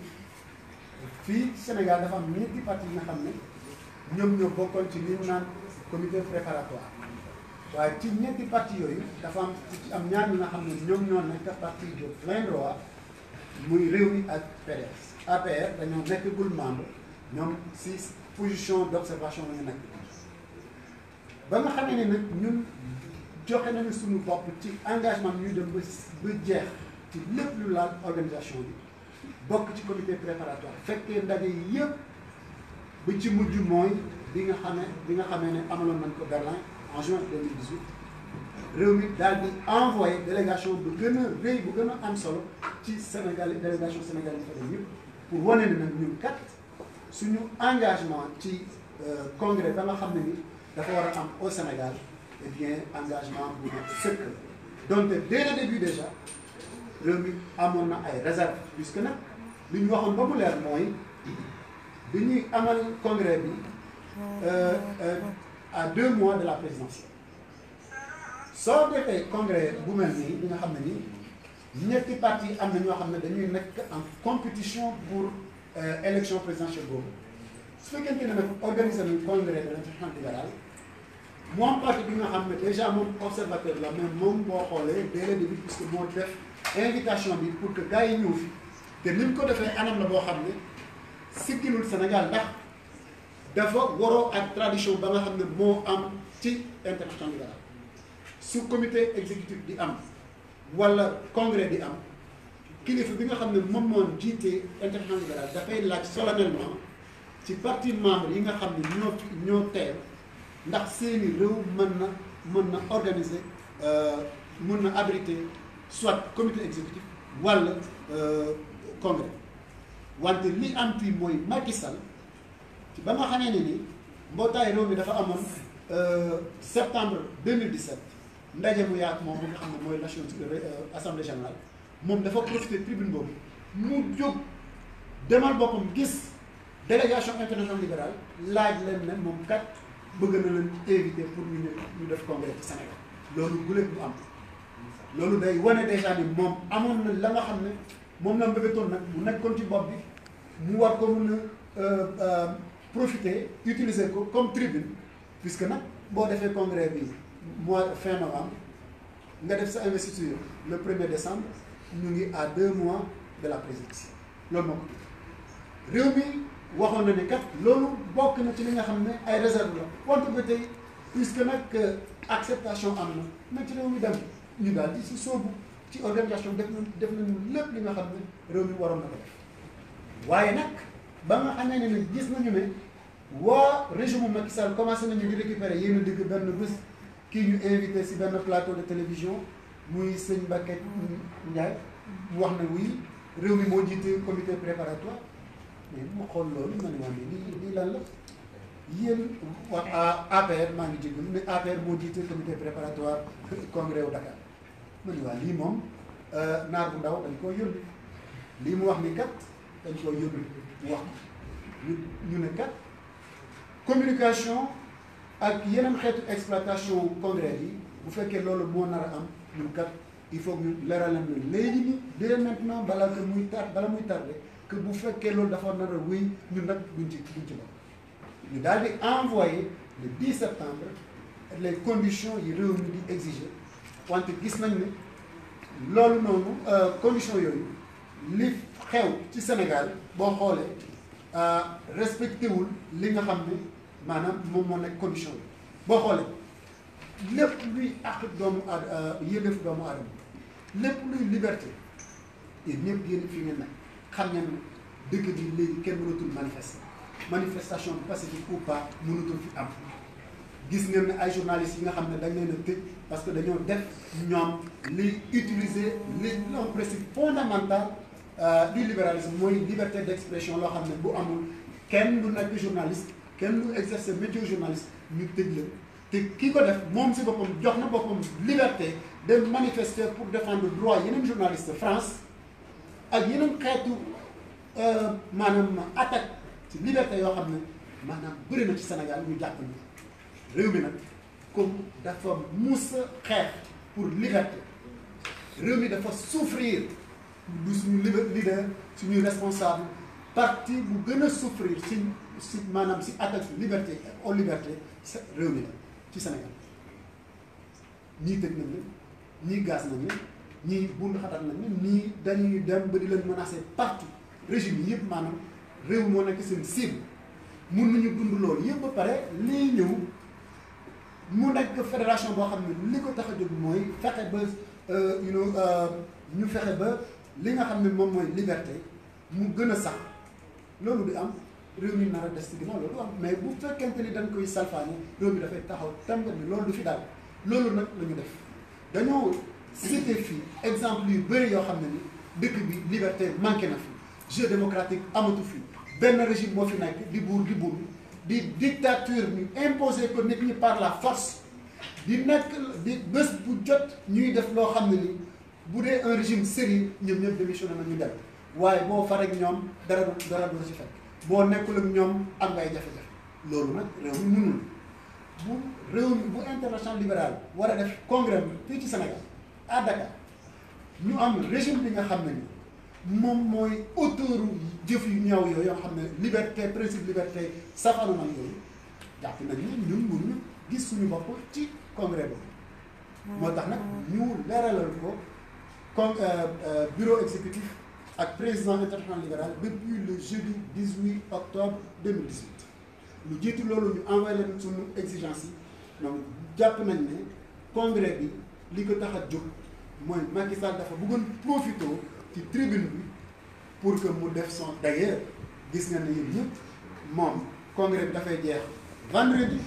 fii Sénégal dafa am ñetti parti yi nga xam ne ñoom ñoo bokkoon ci li ñu naan comité préparatoire waaye ci ñetti parti yooyu dafa am ñaar ñi nga xam ne ñoom ñoo nekk parti de plein droit muy Rewmi ak PDS. APR dañoo nekkagul membre ñoom si position d'observation la ñu nekk ba nga xamee ne nag ñun joxe nañu suñu bopp ci engagement ñuy dem ba jeex ci lépp lu laal organisation bi bokk ci comité préparatoire fekkee ndaje yi yëpp bu ci mujj mooy bi nga xamee ne amaloon nañ ko Berlin en juin 2018 Rewmi daal di envoyé délégation bu gën a rëy bu gën a am solo ci Sénégal délégation sénégalaise fa dem yëpp pour wane ne nag ñun kat suñu engagement ci congrès ba nga xam ne ni dafa war a am au Sénégal eh bien engagement bu nekk sëkk donc dès le début déjà Rewmi amoon na ay réserve puisque nag li ñu waxoon ba mu leer mooy bi ñuy amal congrès bi à 2 mois de la présidentielle soo defee congrès bu mel nii li nga xam ne nii ñetti parti am na ñoo xam ne dañuy nekk en compétition pour élection présidentielle boobu su fekkente ne nag organiser nañu congrès de l'international libéral moom parti bi nga xam ne déjà moom observateur la mais moom boo xoolee dès le début puisque moo def invitation bi pour que gars yi ñëw fi te ni mu ko defee anam la boo xam ne siggilul Sénégal ndax dafa waroo ak tradition ba nga xam ne moo am ci international libéral su comité exécutif di am wala congrès di am kilifa bi nga xam ne moom moo jiite international libéral dafay laaj solennellement ci parti membre yi nga xam ne ñoo teew ndax seeni réew mën na organiser mën na abriter soit comité exécutif wala congrès wante li am fii mooy Macky Sall ci ba nga xamee ne ni mbootaay réew mi dafa amoon septembre 2017 ndaje mu yaatu moom nga xam ne mooy Nations assemblée générale moom dafa profité tribune boobu mu jóg demal boppam gis délégation internationale libérale laaj leen ne moom kat bëgg na leen invité pour ñu def congrès ci Sénégal loolu guléet bu am loolu day wane déjà ni moom amoon na la nga xam ne moom la mbébétoon nag mu nekkoon ci bopp bi mu war ko mun a profiter utiliser ko comme tribune puisque nag boo defee congrès bi fin novembre nga def sa investiture le 1er décembre ñu ngi à 2 mois de la présidence loolu moo ko réew mi waxoon na ne kat loolu bokk na ci li nga xam ne ay réserve la wante ba tey puisque nag acceptation am na ci réew mi dem ñu daal di si soobu ci organisation def nañu lépp li nga xam ne réew mi waroon na ko def waaye nag ba nga xamee ne nag gis nañu ne waa régime Macky Sall commencé nañu di récupérer yéen a dégg benn bés kii ñu invité si benn plateau de télévision muy sëñ Mbacké Ndiaye mu wax ne oui réew mi moo jiite comité préparatoire mais bu ma xool loolu ma ne waa lii lan la yéen waa APR maa ngi jégalu mais APR moo jiite comité préparatoire congrès wu Dakar ma ne waa lii moom naar bu ndaw dañ koo yónni lii mu wax ni kat dañ koo yónni mu wax ñu ne kat communication ak yeneen xeetu exploitation congrès yi bu fekkee loolu moo nar a am ñun kat il faut ñu leeral leen léegi nii dès maintenant bala muy tardé que bu fekkee loolu dafa nar a wéy ñun nag duñ ci bokk ñu daal di envoyé le 10 septembre les conditions yi réew mi di exiger wante gis nañ ne loolu noonu conditions yooyu li xew ci Sénégal boo xoolee respecté wul li nga xam ne maanaam moom moo nekk condition yi boo xoolee lépp luy àq doomu aadama yëlefu doomu aadama lépp luy liberté yéen ñëpp yéen fi ngeen nekk xam ngeen ne dëkk bi léegi kenn mënatul manifester manifestation pacifique ou pas mënatul fi am gis ngeen ne ay journalistes yi nga xam ne dañ leen a tëj parce que dañoo def ñoom li utiliser un principe fondamental du libéralisme mooy liberté d'expression loo xam ne bu amul kenn du nekk journaliste kenn du exercer métier journaliste ñu tëj la te ki ko def moom si boppam jox na boppam liberté de manifester pour défendre droit yeneen journaliste France ak yeneen xeetu maanaam attaque ci liberté yoo xam ne maanaam bëri na ci Sénégal ñu jàpp ni réew mi nag comme dafa mus a xeex pour liberté réew mi dafa souffrir du suñu leader suñuy responsable parti bu gën a souffrir si maanaam si attaque liberté aux libertés réew mi la ci Sénégal ñii tëj nañ leen ñii gaz nañ leen ñii bund xatat nañ leen ñii dañuy dem ba di leen menacer partout régime yi yëpp maanaam réew moo nekk seen cible mun nañu dund loolu yëpp ba pare lii ñëw mu nekk fédération boo xam ne li ko tax a jóg mooy fexe ba ñu fexe ba li nga xam ne moom mooy liberté mu gën a sax loolu di am réew mi nar a des ci ginnaaw loolu du am mais bu fekkente ni dañ koy salfaani réew mi dafay taxaw tàmgat ni loolu du fi daal loolu nag la ñu def dañoo cité fii exemple yu bëri yoo xam ne ni dëkk bi liberté manqué na fi jeu démocratique amatu fi benn régime moo fi nekk di buur di dictature ñu imposer ko nit ñi par la force di nekk di bés bu jot ñuy def loo xam ne ni bu dee un régime sérieux ñoom ñëpp démissionné na ñu dem waaye boo farek ñoom dara du ci fekk boo nekkul ak ñoom am ngay jafe-jafe loolu nag réew mi mënul bu réew mi bu international libéral war a def congrès bi fii ci Sénégal à Dakar ñu am régime bi nga xam ne ni moom mooy auteuru jëf yu ñaaw yooyu yoo xam ne liberté principe liberté safanu na yooyu jàpp nañ ni ñun mënuñu gis suñu bopp ci congrès boobu moo tax nag ñu leeralal ko bureau exécutif ak président international libéral depuis le jeudi 18 octobre 2018 lu jiitu loolu ñu envoyé leen suñu exigence yi donc jàpp nañ ne congrès bi li ko tax a jóg mooy Macky Sall dafa bëggoon profité ci tribune bi pour que mu def son d'ailleurs gis nga ne yéen ñëpp moom congrès bi dafay jeex vendredi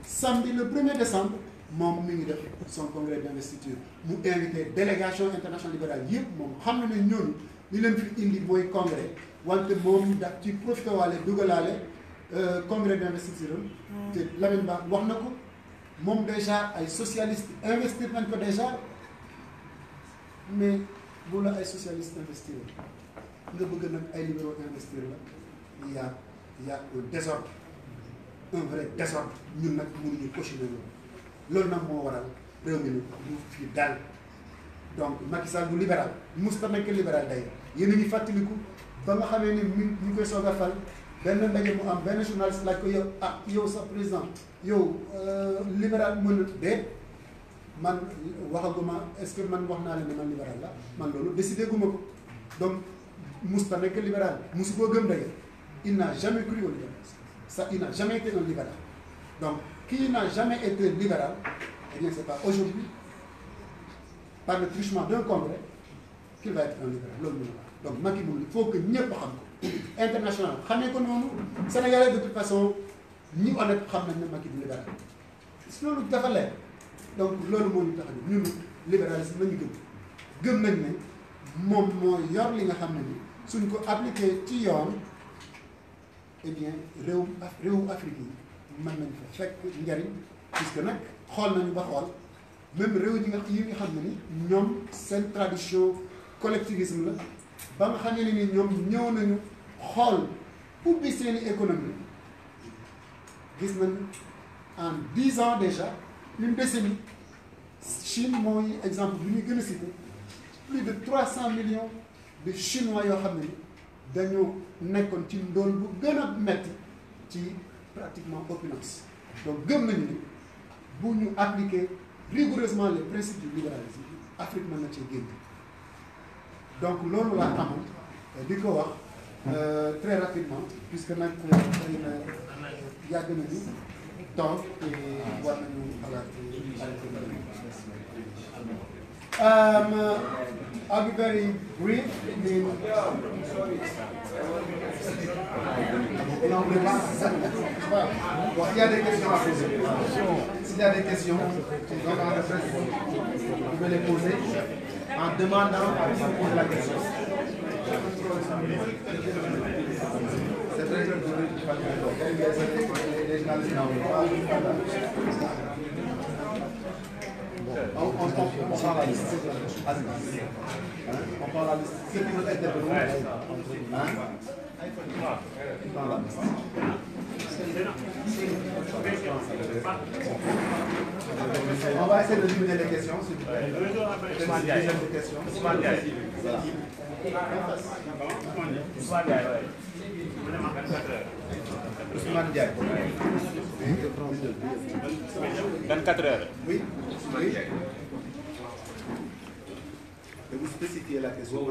samedi le 1er décembre moom mi ngi def son congrès d'investiture mu invité délégation internationale libérale yëpp moom xam na ne ñooñu li leen fi indi mooy congrès wante moom daf ci profité waale dugalaale congrès d'investiture te Lamine Ba wax na ko moom déjà ay socialistes investir nañ ko déjà mais bu la ay socialistes investir nga bëgg nag ay libéraux investir la y a un désordre un vrai désordre ñun nag mënuñu cautionner loolu nag moo waral réew mi nag du fii daal donc Macky Sall du libéral musta nekk libéral day yéen a ngi fàttaliku ba nga xamee ni ñu koy soog a fal benn ndaje mu am benn journaliste laaj ko yow sa président yow libéral mën na déet man waxaguma est-ce que man wax naa leen ne man libéral la man loolu décidé guma ko donc musta nekk libéral musu koo gëm d'ailleurs il n'a jamais cru au libéralisme ça il n'a jamais été un libéral donc qui n'a jamais été libéral eh bien c'est pas aujourd'hui par le truchement d'un congrès qu'il va être un libéral loolu mënu la donc Macky moom il faut que ñëpp xam ko international xamee ko noonu Sénégalais de toute façon ñi honnête xam nañ ne Macky du libéral loolu dafa leer donc loolu moo ñu tax a ñun libéralisme la ñu gëm nañ ne moom moo yor li nga xam ne ni suñ ko appliqué ci yoon eh bien réewu Afrique yi mën nañ fa fekk njariñ puisque nag xool nañu ba xool même réew yi nga xam ne ni ñoom seen tradition collectivisme la ba nga xam ne ni ñoom ñëw nañu xool ubbi seeni économie gis nañu en 10 ans déjà une décennie Chine mooy exemple bi ñuy gën a cité plus de 300 millions de Chinois yoo xam ne ni dañoo nekkoon ci ndóol bu gën a metti ci pratiquement opulence donc gëm nañu ni bu ñu appliquer rigoureusement les principes du libéralisme Afrique mën na cee génn donc loolu laa amoon di ko wax très rapidement puisque nag xëy na yàgg nañu toog te war nañu xalaat arrêté I'll be very brief. Bon, il y a des questions à poser. S'il y a des questions, vous pouvez les poser en demandant à qui vous pose la question. C'est vrai que les journalistes n'en veulent pas. On prend la liste. On prend la liste. Ceux qui veulent intervenir, on prend la liste. On va essayer de limiter les questions, s'il vous plaît. Des questions. Ousmane Diaye. 24 heures. Oui. Oui. Et vous spécifiez la question.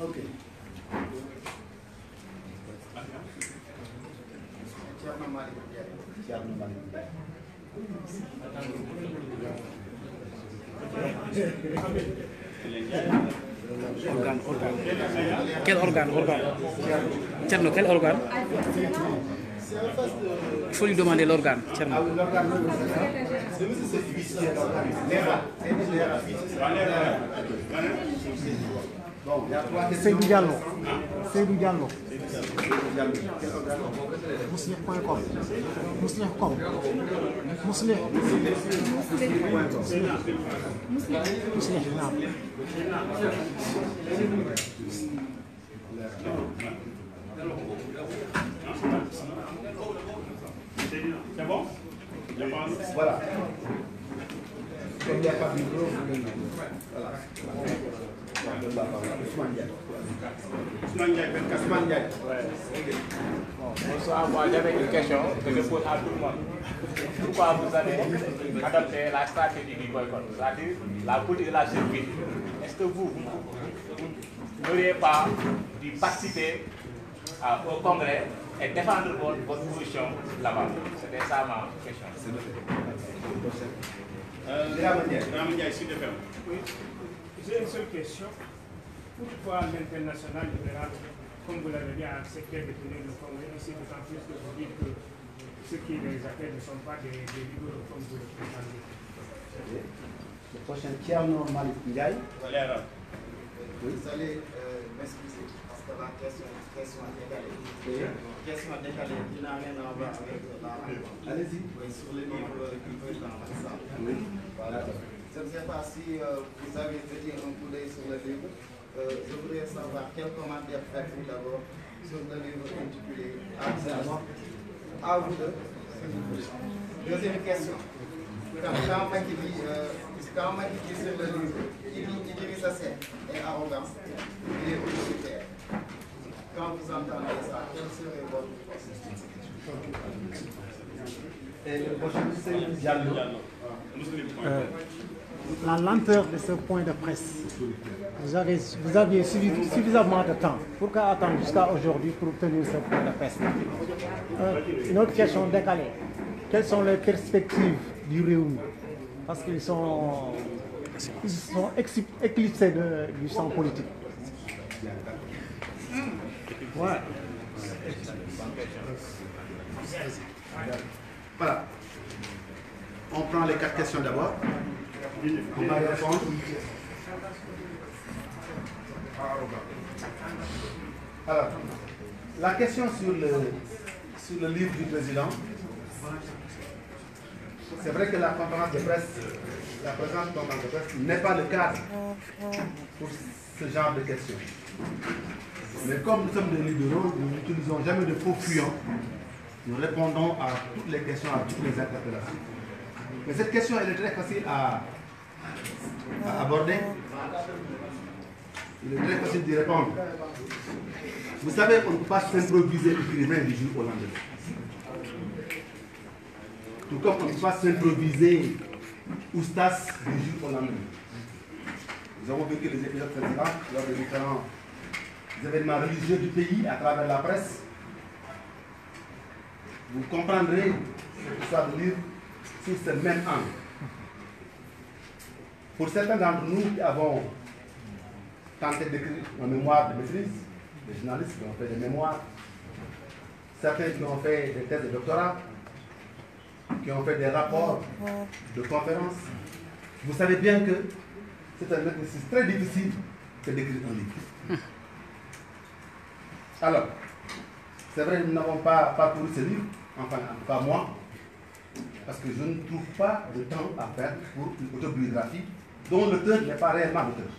Ok. Organe. Quel organe? Tcherno, quel organe? Il faut lui demander l'organe. Tcherno. Seydou Diallo. Mouslih.com. Mouslih. naam. C'est bon? Voilà. Comme il n'y a pas de micro, voilà. Ousmane Ndiaye. Bonsoir, moi j'avais une question que je pose à tout le monde. Pourquoi vous avez adopté la stratégie du boycott, c'est-à-dire la politique de la survie? Est-ce que vous n'auriez pas dû participer au congrès et défendre votre position là-bas? C'était ça ma question. Oui, j'ai une seule question. Pourquoi l'international libéral, comme vous l'avez dit, a accepté de tenir le congrès ici, d'autant plus que vous dites que ceux qui les appellent ne sont pas des libéraux comme vous le prétendez? Le prochain Thierno Malick Ndiaye. Vous allez m'excuser parce que la question décalée. Question décalée qui n'a rien à voir avec la rencontre. Allez-y. Oui, sur le livre du président Macky Sall. Oui. Voilà. Je ne sais pas si vous avez jeté un coup d'œil sur le livre. Je voudrais savoir quel commentaire faites-vous d'abord sur le livre intitulé À vous deux. Deuxième question. Quand Macky dit sur le livre, Idrissa Seck est arrogant, il est autoritaire. Quand vous entendez ça, quel serait votre processus? Et le prochain, c'est Diallo. La lenteur de ce point de presse. Vous aviez suffisamment de temps. Pourquoi attendre jusqu'à aujourd'hui pour obtenir ce point de presse? Une autre question décalée. Quelles sont les perspectives du Réunion? Parce qu'ils sont éclipsés du champ politique. Ouais. Voilà. On prend les 4 questions d'abord. On va y répondre. Alors, la question sur le livre du président, c'est vrai que la conférence de presse, la présente conférence de presse n'est pas le cadre pour ce genre de questions. Mais comme nous sommes des libéraux, nous n'utilisons jamais de faux fuyants. Nous répondons à toutes les questions, à toutes les interpellations. Mais cette question, elle est très facile à aborder. Il est très facile d'y répondre. Vous savez qu'on ne peut pas s'improviser écrivain du jour au lendemain. Tout comme on ne peut pas s'improviser oustas du jour au lendemain. Nous avons vécu les épisodes précédents lors des différents événements religieux du pays à travers la presse. Vous comprendrez cette histoire de livre sous ce même angle. Pour certains d'entre nous qui avons tenté d'écrire un mémoire de maîtrise, des journalistes qui ont fait des mémoires, certains qui ont fait des thèses de doctorat, qui ont fait des rapports de conférences, vous savez bien que c'est un exercice très difficile que d'écrire un livre. Alors, c'est vrai, nous n'avons pas parcouru ce livre, enfin, en tout cas moi, parce que je ne trouve pas de temps à faire pour une autobiographie dont l'auteur n'est pas réellement l'auteur.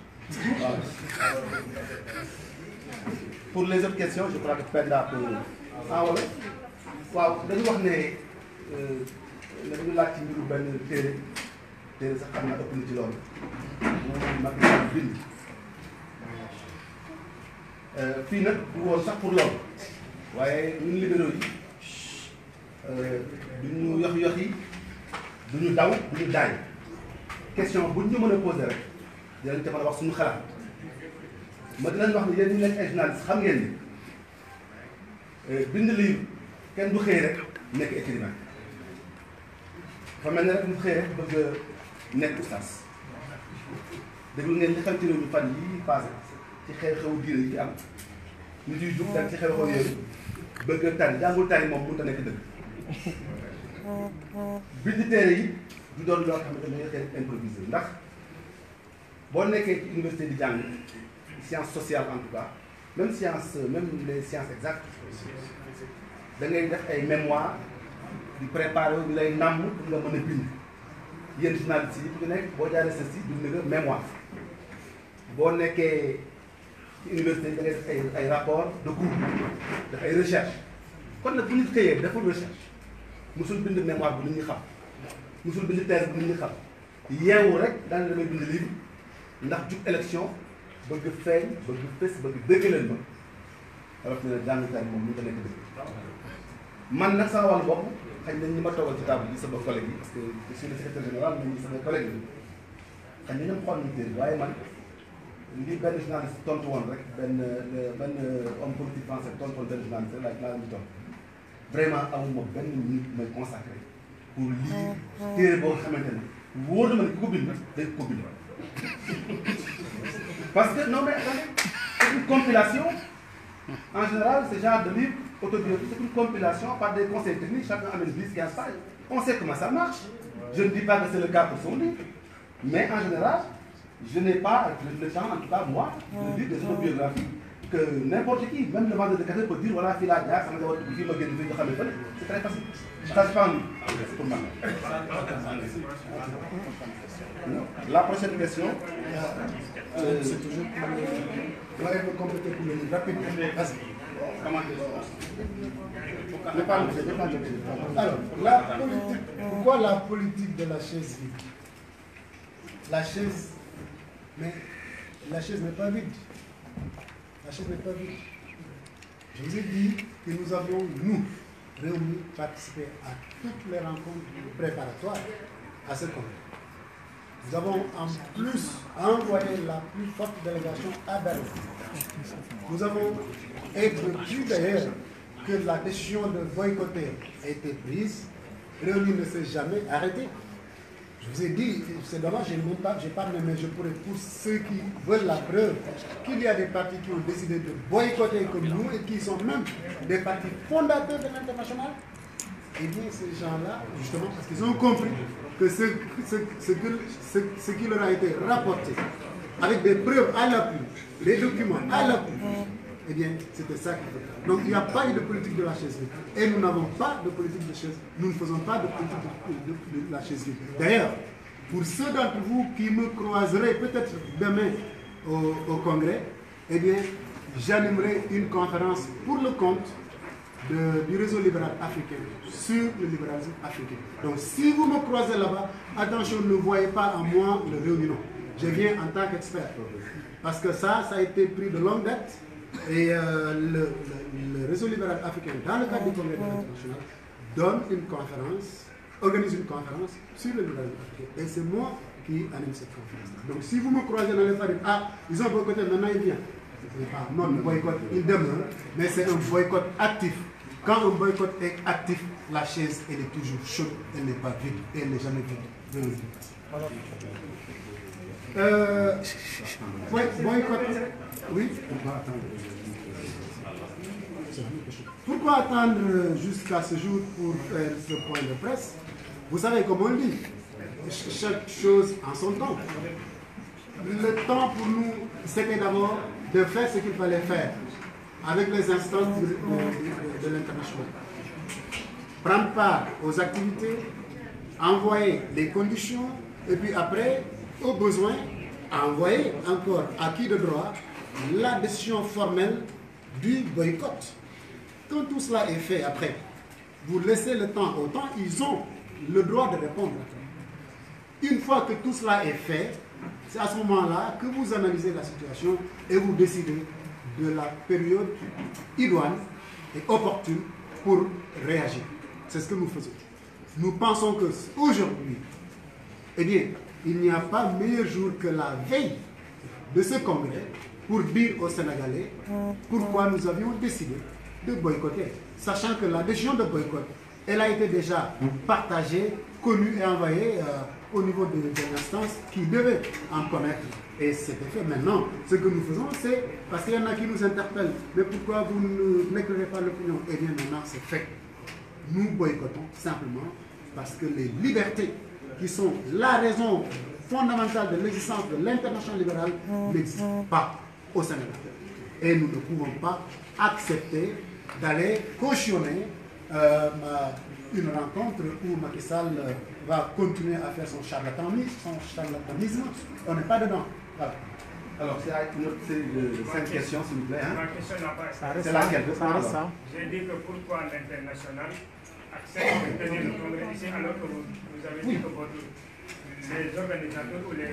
Voilà. Pour les autres questions, je crois que Penda peut. Ah voilà. Waaw dañu wax ne dañu laaj ci mbiru benn téere sax xam naa ëpp na ci loolu moom mag naa bind fii nag du woon sax pour loolu waaye ñun libéraux yi duñu yox yi duñu daw duñu daay question buñ ñu mën a posé rek dinañ ca mën a wax suñu xalaat ma dinañ wax ne yéen ñu nekk ay journaliste xam ngeen ni bind livre kenn du xëy rek nekk écrivain dafa mel ne rek ñu xëy rek bëgg a nekk oustaz déglu ngeen li xew ci réew mi fan yii passé ci xew-xewu diine yi ci am nit yu jug daal ci xew-xew yooyu bëgg a tari jàngul tari moom mënut a nekk dëgg bind téere yi du doon loo xamante ne dañuy xëy improviser ndax boo nekkee ci université di jàng science sociale en tout cas même les sciences exactes da ngay def ay mémoire di préparer wu lay nàmm pour nga mën a bind yéen journalistes yi ku nekk boo jaaree ceci bind nga mémoire boo nekkee ci université da ngay def ay rapport de cours def ay recherche kon nag bu nit xëyee deful recherche musul bind mémoire bu nit ñi xam musul bind thèse bu nit ñi xam yeewu rek daanaka damay bind livre ndax jub élection bëgg feeñ bëgg fës bëgg dëgg leen ma alors que jàng tari moom mënut a nekk dëgg man nag sama wàllu bopp xëy na ñi ma toogal ci table bi sama collègue yi parce que je suis le secrétaire général ñi sama collègue yi xëy na ñoom xool nañu téere waaye man li benn journaliste tontu woon rek benn homme politique français tontu woon benn journaliste rek laa leen di tontu vraiment amuma benn minute may consacré pour lire téere boo xamante ne wóor na ma ne ki ko bind day ko bind parce que non mais attendez, c'est une compilation en général ce genre de livre autobiographique c'est une compilation par des conseils techniques chacun amène 10-15 pages on sait comment ça marche je ne dis pas que c'est le cas pour son livre mais en général je n'ai pas le temps en tout cas moi de lire des autobiographies que n'importe qui même le vendeur de café peut dire voilà fii laa jaar sama njaboot bi fii ma génn fii nga xam ne fële c'est très facile ça se prend c'est pour moi. La prochaine question. C'est toujours pour me compléter pour le livre rapidement. Vas-y. Alors, la politique, pourquoi la politique de la chaise vide? La chaise, mais la chaise n'est pas vide. La chaise n'est pas vide. Je vous ai dit que nous avions, nous, réunis, participé à toutes les rencontres préparatoires à ce congrès. Nous avons en plus envoyé la plus forte délégation à Berlin. Nous avons été d'ailleurs que la décision de boycotter a été prise. Réunis ne s'est jamais arrêté. Je vous ai dit, c'est dommage, je n'ai pas nommé, mais je pourrais, pour ceux qui veulent la preuve, qu'il y a des partis qui ont décidé de boycotter comme nous et qui sont même des partis fondateurs de l'international. Eh bien, ces gens-là, justement, parce qu'ils ont compris que ce qui leur a été rapporté, avec des preuves à l'appui, des documents à l'appui, eh bien, c'était ça qu'il faut. Donc, il n'y a pas eu de politique de la chaise vide. Et nous n'avons pas de politique de chaise. Nous ne faisons pas de politique de la chaise vide. D'ailleurs, pour ceux d'entre vous qui me croiseraient peut-être demain au Congrès, eh bien, j'animerai une conférence pour le compte du réseau libéral africain sur le libéralisme africain. Donc, si vous me croisez là-bas, attention, ne voyez pas en moi le réunion. Je viens en tant qu'expert. Parce que ça a été pris de longue date. Et le réseau libéral africain, dans le cadre du Congrès international, organise une conférence sur le libéralisme africain. Et c'est moi qui anime cette conférence. Donc si vous me croisez dans les farines, ah, ils ont boycotté, maintenant ils viennent. Ce n'est pas non, le boycott, il demeure, mais c'est un boycott actif. Quand un boycott est actif, la chaise, elle est toujours chaude, elle n'est pas vide, et elle n'est jamais vide. Boycott, oui, pourquoi attendre jusqu'à ce jour pour faire ce point de presse? Vous savez comment on dit, chaque chose en son temps. Le temps pour nous, c'était d'abord de faire ce qu'il fallait faire avec les instances de l'international. Prendre part aux activités, envoyer les conditions, et puis après, au besoin, envoyer encore à qui de droit la décision formelle du boycott. Quand tout cela est fait après, vous laissez le temps au temps, ils ont le droit de répondre. Une fois que tout cela est fait, c'est à ce moment-là que vous analysez la situation et vous décidez de la période idoine et opportune pour réagir. C'est ce que nous faisons. Nous pensons qu'aujourd'hui, eh bien, il n'y a pas meilleur jour que la veille de ce congrès pour dire aux Sénégalais pourquoi nous avions décidé de boycotter, sachant que la décision de boycott, elle a été déjà partagée, connue et envoyée au niveau de l'instance qui devait en connaître. Et c'était fait. Maintenant, ce que nous faisons, c'est, parce qu'il y en a qui nous interpellent, mais pourquoi vous n'éclairez pas l'opinion? Eh bien maintenant, c'est fait. Nous boycottons simplement parce que les libertés qui sont la raison fondamentale de l'existence de l'international libéral n'existent pas au Sénégal. Et nous ne pouvons pas accepter d'aller cautionner une rencontre où Macky Sall va continuer à faire son charlatanisme. On n'est pas dedans. Voilà. Alors, c'est une série de 5 questions, s'il vous plaît. Hein? Ma question n'a pas été. C'est laquelle? J'ai dit que pourquoi l'international accepte de tenir le congrès ici alors que vous avez dit que les organisateurs ou les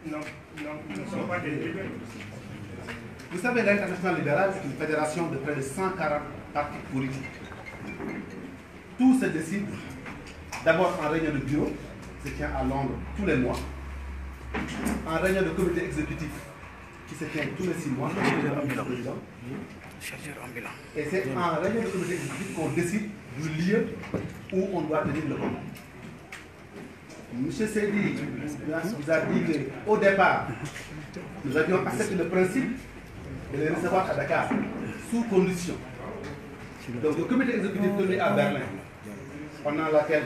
ne sont pas des libéraux. Vous savez, l'international libéral, c'est une fédération de près de 140 partis politiques. Tout se décide d'abord en réunion de bureau, qui se tient à Londres tous les mois, en réunion de comité exécutif, qui se tient tous les 6 mois, et c'est en réunion de comité exécutif qu'on décide du lieu où on doit tenir le congrès. M. Seydi vous a dit qu'au départ, nous avions accepté le principe de les recevoir à Dakar, sous condition. Donc le comité exécutif tenu à Berlin, pendant lequel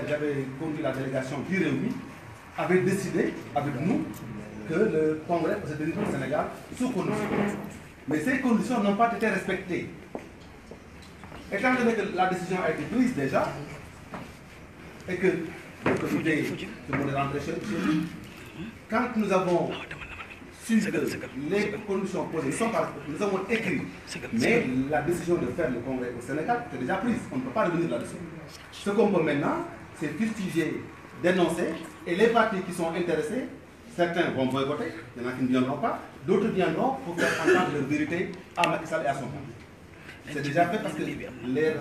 j'avais conduit la délégation du Réuni, avait décidé avec nous que le congrès se tenir au Sénégal sous condition. Mais ces conditions n'ont pas été respectées. Étant donné que la décision a été prise déjà, et que le comité de monde est rentré chez nous, quand nous avons su que les conditions posées sont pas, nous avons écrit, mais la décision de faire le congrès au Sénégal est déjà prise. On ne peut pas revenir là-dessus. Ce qu'on peut maintenant, c'est fustiger, dénoncer, et les partis qui sont intéressés, certains vont boycotter, il y en a qui ne viendront pas, d'autres viendront pour faire entendre leur vérité à Macky Sall et à son parti. C'est déjà fait parce que les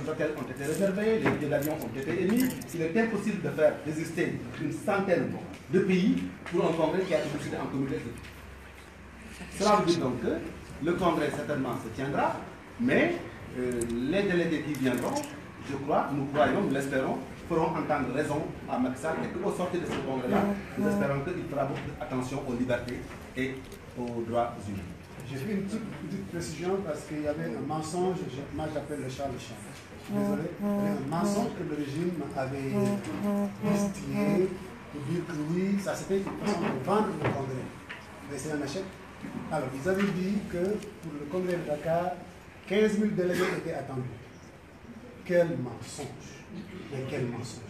hôtels ont été réservés, les billets d'avion ont été émis. Il est impossible de faire résister une centaine de pays pour un congrès qui a été décidé en comité. Cela veut dire donc que le congrès certainement se tiendra, mais les délégués qui viendront, je crois, nous croyons, nous l'espérons, feront entendre raison à Macky Sall et qu'au sortir de ce congrès-là, nous espérons qu'il fera beaucoup attention aux libertés et aux droits humains. J'ai fait une petite précision parce qu'il y avait un mensonge, moi j'appelle le chat. Désolé, il y avait un mensonge que le régime avait distillé pour dire que oui, ça c'était une façon de vendre le congrès. Mais c'est un échec. Alors, ils avaient dit que pour le congrès de Dakar, 15 000 délégués étaient attendus. Quel mensonge! Mais quel mensonge!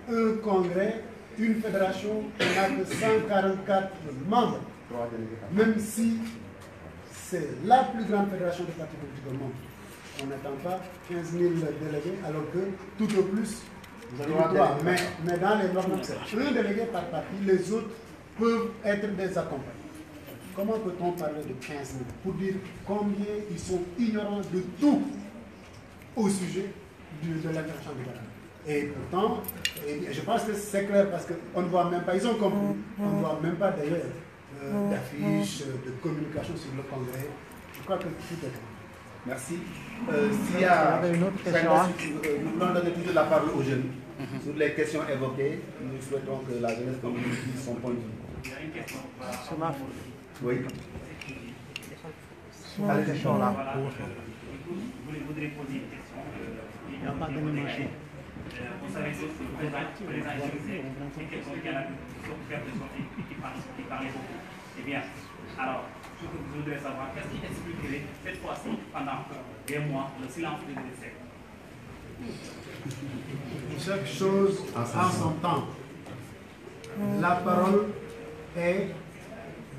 Un congrès, une fédération, on n'a que 144 membres. Même si c'est la plus grande fédération de partis politiques au monde, on n'attend pas 15 000 délégués, alors que tout au plus, vous avez le droit. Mais dans les normes, c'est un délégué par parti, les autres peuvent être des accompagnés. Comment peut-on parler de 15 000 pour dire combien ils sont ignorants de tout au sujet de l'international libéral? Et pourtant, je pense que c'est clair parce qu'on ne voit même pas, ils ont compris, on ne voit même pas d'ailleurs d'affiches, de communication sur le congrès. Je crois que tout est clair. Merci. S'il y a une autre question, nous voulons donner toujours la parole aux jeunes. Sur les questions évoquées, nous souhaitons que la jeunesse dise son point de vue. Il y a une question. Oui. Sur la question là. Vous voudrez poser une question. Il n'y a pas de mémoire. Vous savez, c'est le président c'est quelqu'un qui a souffert de son qui parlait beaucoup. Eh bien, alors, ce que vous voudrez savoir, qu'est-ce qui expliquerait cette fois-ci, pendant des mois, le silence de l'UDC? Chaque chose en son temps. La parole est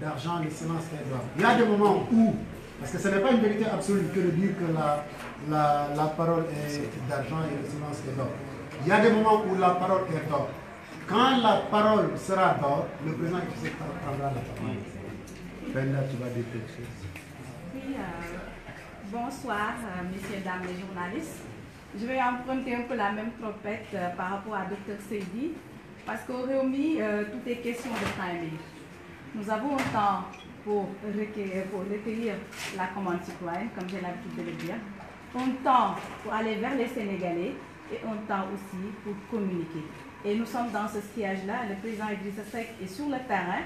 d'argent, le silence est d'or. Il y a des moments où, parce que ce n'est pas une vérité absolue que de dire que la parole est d'argent et le silence est d'or. Il y a des moments où la parole est d'or. Quand la parole sera d'or, le président prendra la parole. Ben là, tu vas dire quelque chose. Oui, bonsoir, messieurs, dames les journalistes. Je vais emprunter un peu la même trompette par rapport à Dr Seydi, parce qu'au Réumi, tout est question de timing. Nous avons un temps pour recueillir la commande citoyenne, comme j'ai l'habitude de le dire, un temps pour aller vers les Sénégalais et un temps aussi pour communiquer. Et nous sommes dans ce siège-là, le président Idrissa Seck est sur le terrain,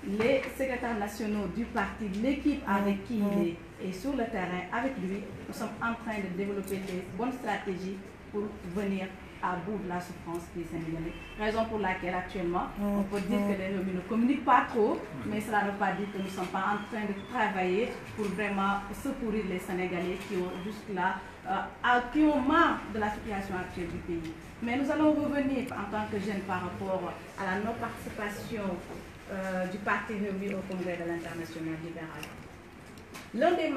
les secrétaires nationaux du parti, l'équipe avec qui il est sur le terrain avec lui, nous sommes en train de développer des bonnes stratégies pour venir à bout de la souffrance des Sénégalais. Raison pour laquelle actuellement, on peut dire que les Réunis ne communiquent pas trop, mais cela ne veut pas dire que nous ne sommes pas en train de travailler pour vraiment secourir les Sénégalais qui ont jusque-là, qui ont marre de la situation actuelle du pays. Mais nous allons revenir en tant que jeunes par rapport à la non-participation du parti Réumi au Congrès de l'International libéral. L'un des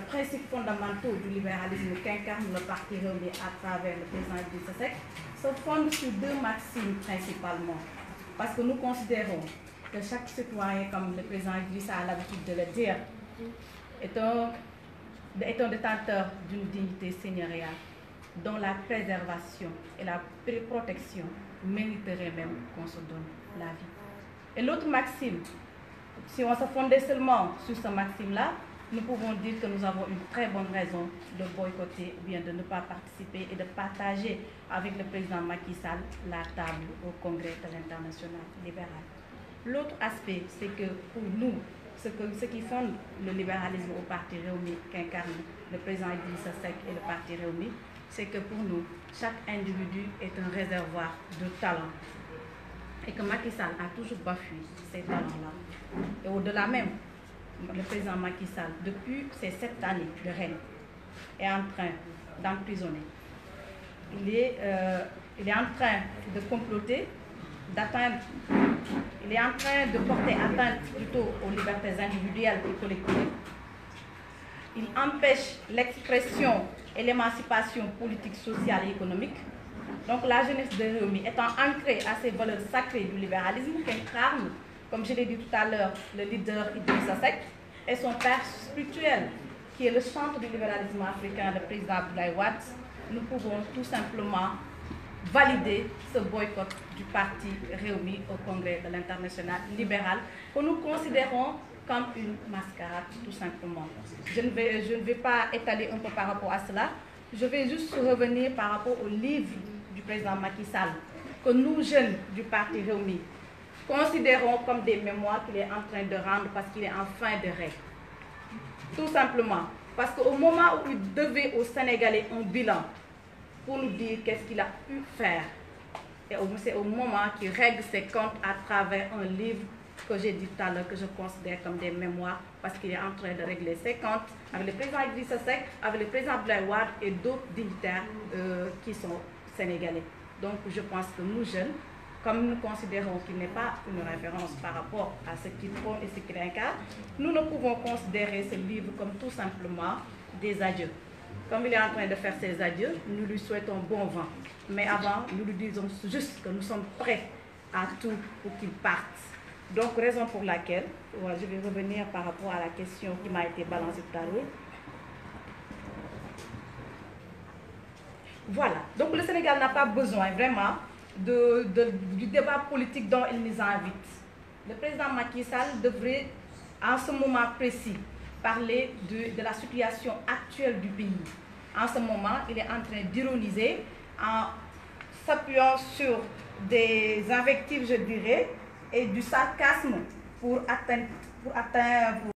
principes fondamentaux du libéralisme qu'incarne le parti Réumi à travers le président Idrissa Seck se fonde sur deux maximes principalement. Parce que nous considérons que chaque citoyen, comme le président Idrissa a l'habitude de le dire, est un détenteur d'une dignité seigneuriale dont la préservation et la protection mériteraient même qu'on se donne la vie. Et l'autre maxime, si on se fondait seulement sur ce maxime-là, nous pouvons dire que nous avons une très bonne raison de boycotter ou bien de ne pas participer et de partager avec le président Macky Sall la table au Congrès de l'International libéral. L'autre aspect, c'est que pour nous, ce qui fonde le libéralisme au parti Réumi qu'incarne le président Idrissa Seck et le parti Réumi, c'est que pour nous, chaque individu est un réservoir de talent. Et que Macky Sall a toujours bafoué ces talents-là. Et au-delà même, le président Macky Sall, depuis ces 7 années de règne, est en train d'emprisonner. Il est en train de comploter, il est en train de porter atteinte plutôt aux libertés individuelles et collectives. Il empêche l'expression et l'émancipation politique, sociale et économique. Donc la jeunesse de Réumi étant ancrée à ces valeurs sacrées du libéralisme qu'incarne, comme je l'ai dit tout à l'heure, le leader Idrissa Seck et son père spirituel, qui est le centre du libéralisme africain, le président Abdoulaye Wade, nous pouvons tout simplement valider ce boycott du parti Réumi au Congrès de l'International libéral, que nous considérons comme une mascarade, tout simplement. Je ne vais pas étaler un peu par rapport à cela, je vais juste revenir par rapport au livre du président Macky Sall, que nous, jeunes du parti Réumi, considérons comme des mémoires qu'il est en train de rendre parce qu'il est en fin de règne. Tout simplement. Parce qu'au moment où il devait aux Sénégalais un bilan pour nous dire qu'est-ce qu'il a pu faire, et c'est au moment qu'il règle ses comptes à travers un livre que j'ai dit tout à l'heure que je considère comme des mémoires parce qu'il est en train de régler ses comptes avec le président Idrissa Seck, avec le président Abdoulaye Wade et d'autres dignitaires qui sont sénégalais. Donc je pense que nous jeunes, comme nous considérons qu'il n'est pas une référence par rapport à ce qu'il prône et ce qu'il incarne, nous ne pouvons considérer ce livre comme tout simplement des adieux. Comme il est en train de faire ses adieux, nous lui souhaitons bon vent. Mais avant, nous lui disons juste que nous sommes prêts à tout pour qu'il parte. Donc, raison pour laquelle, je vais revenir par rapport à la question qui m'a été balancée tout à l'heure. Voilà. Donc le Sénégal n'a pas besoin vraiment du débat politique dont il nous invite. Le président Macky Sall devrait, en ce moment précis, parler de la situation actuelle du pays. En ce moment, il est en train d'ironiser en s'appuyant sur des invectives, je dirais, et du sarcasme pour atteindre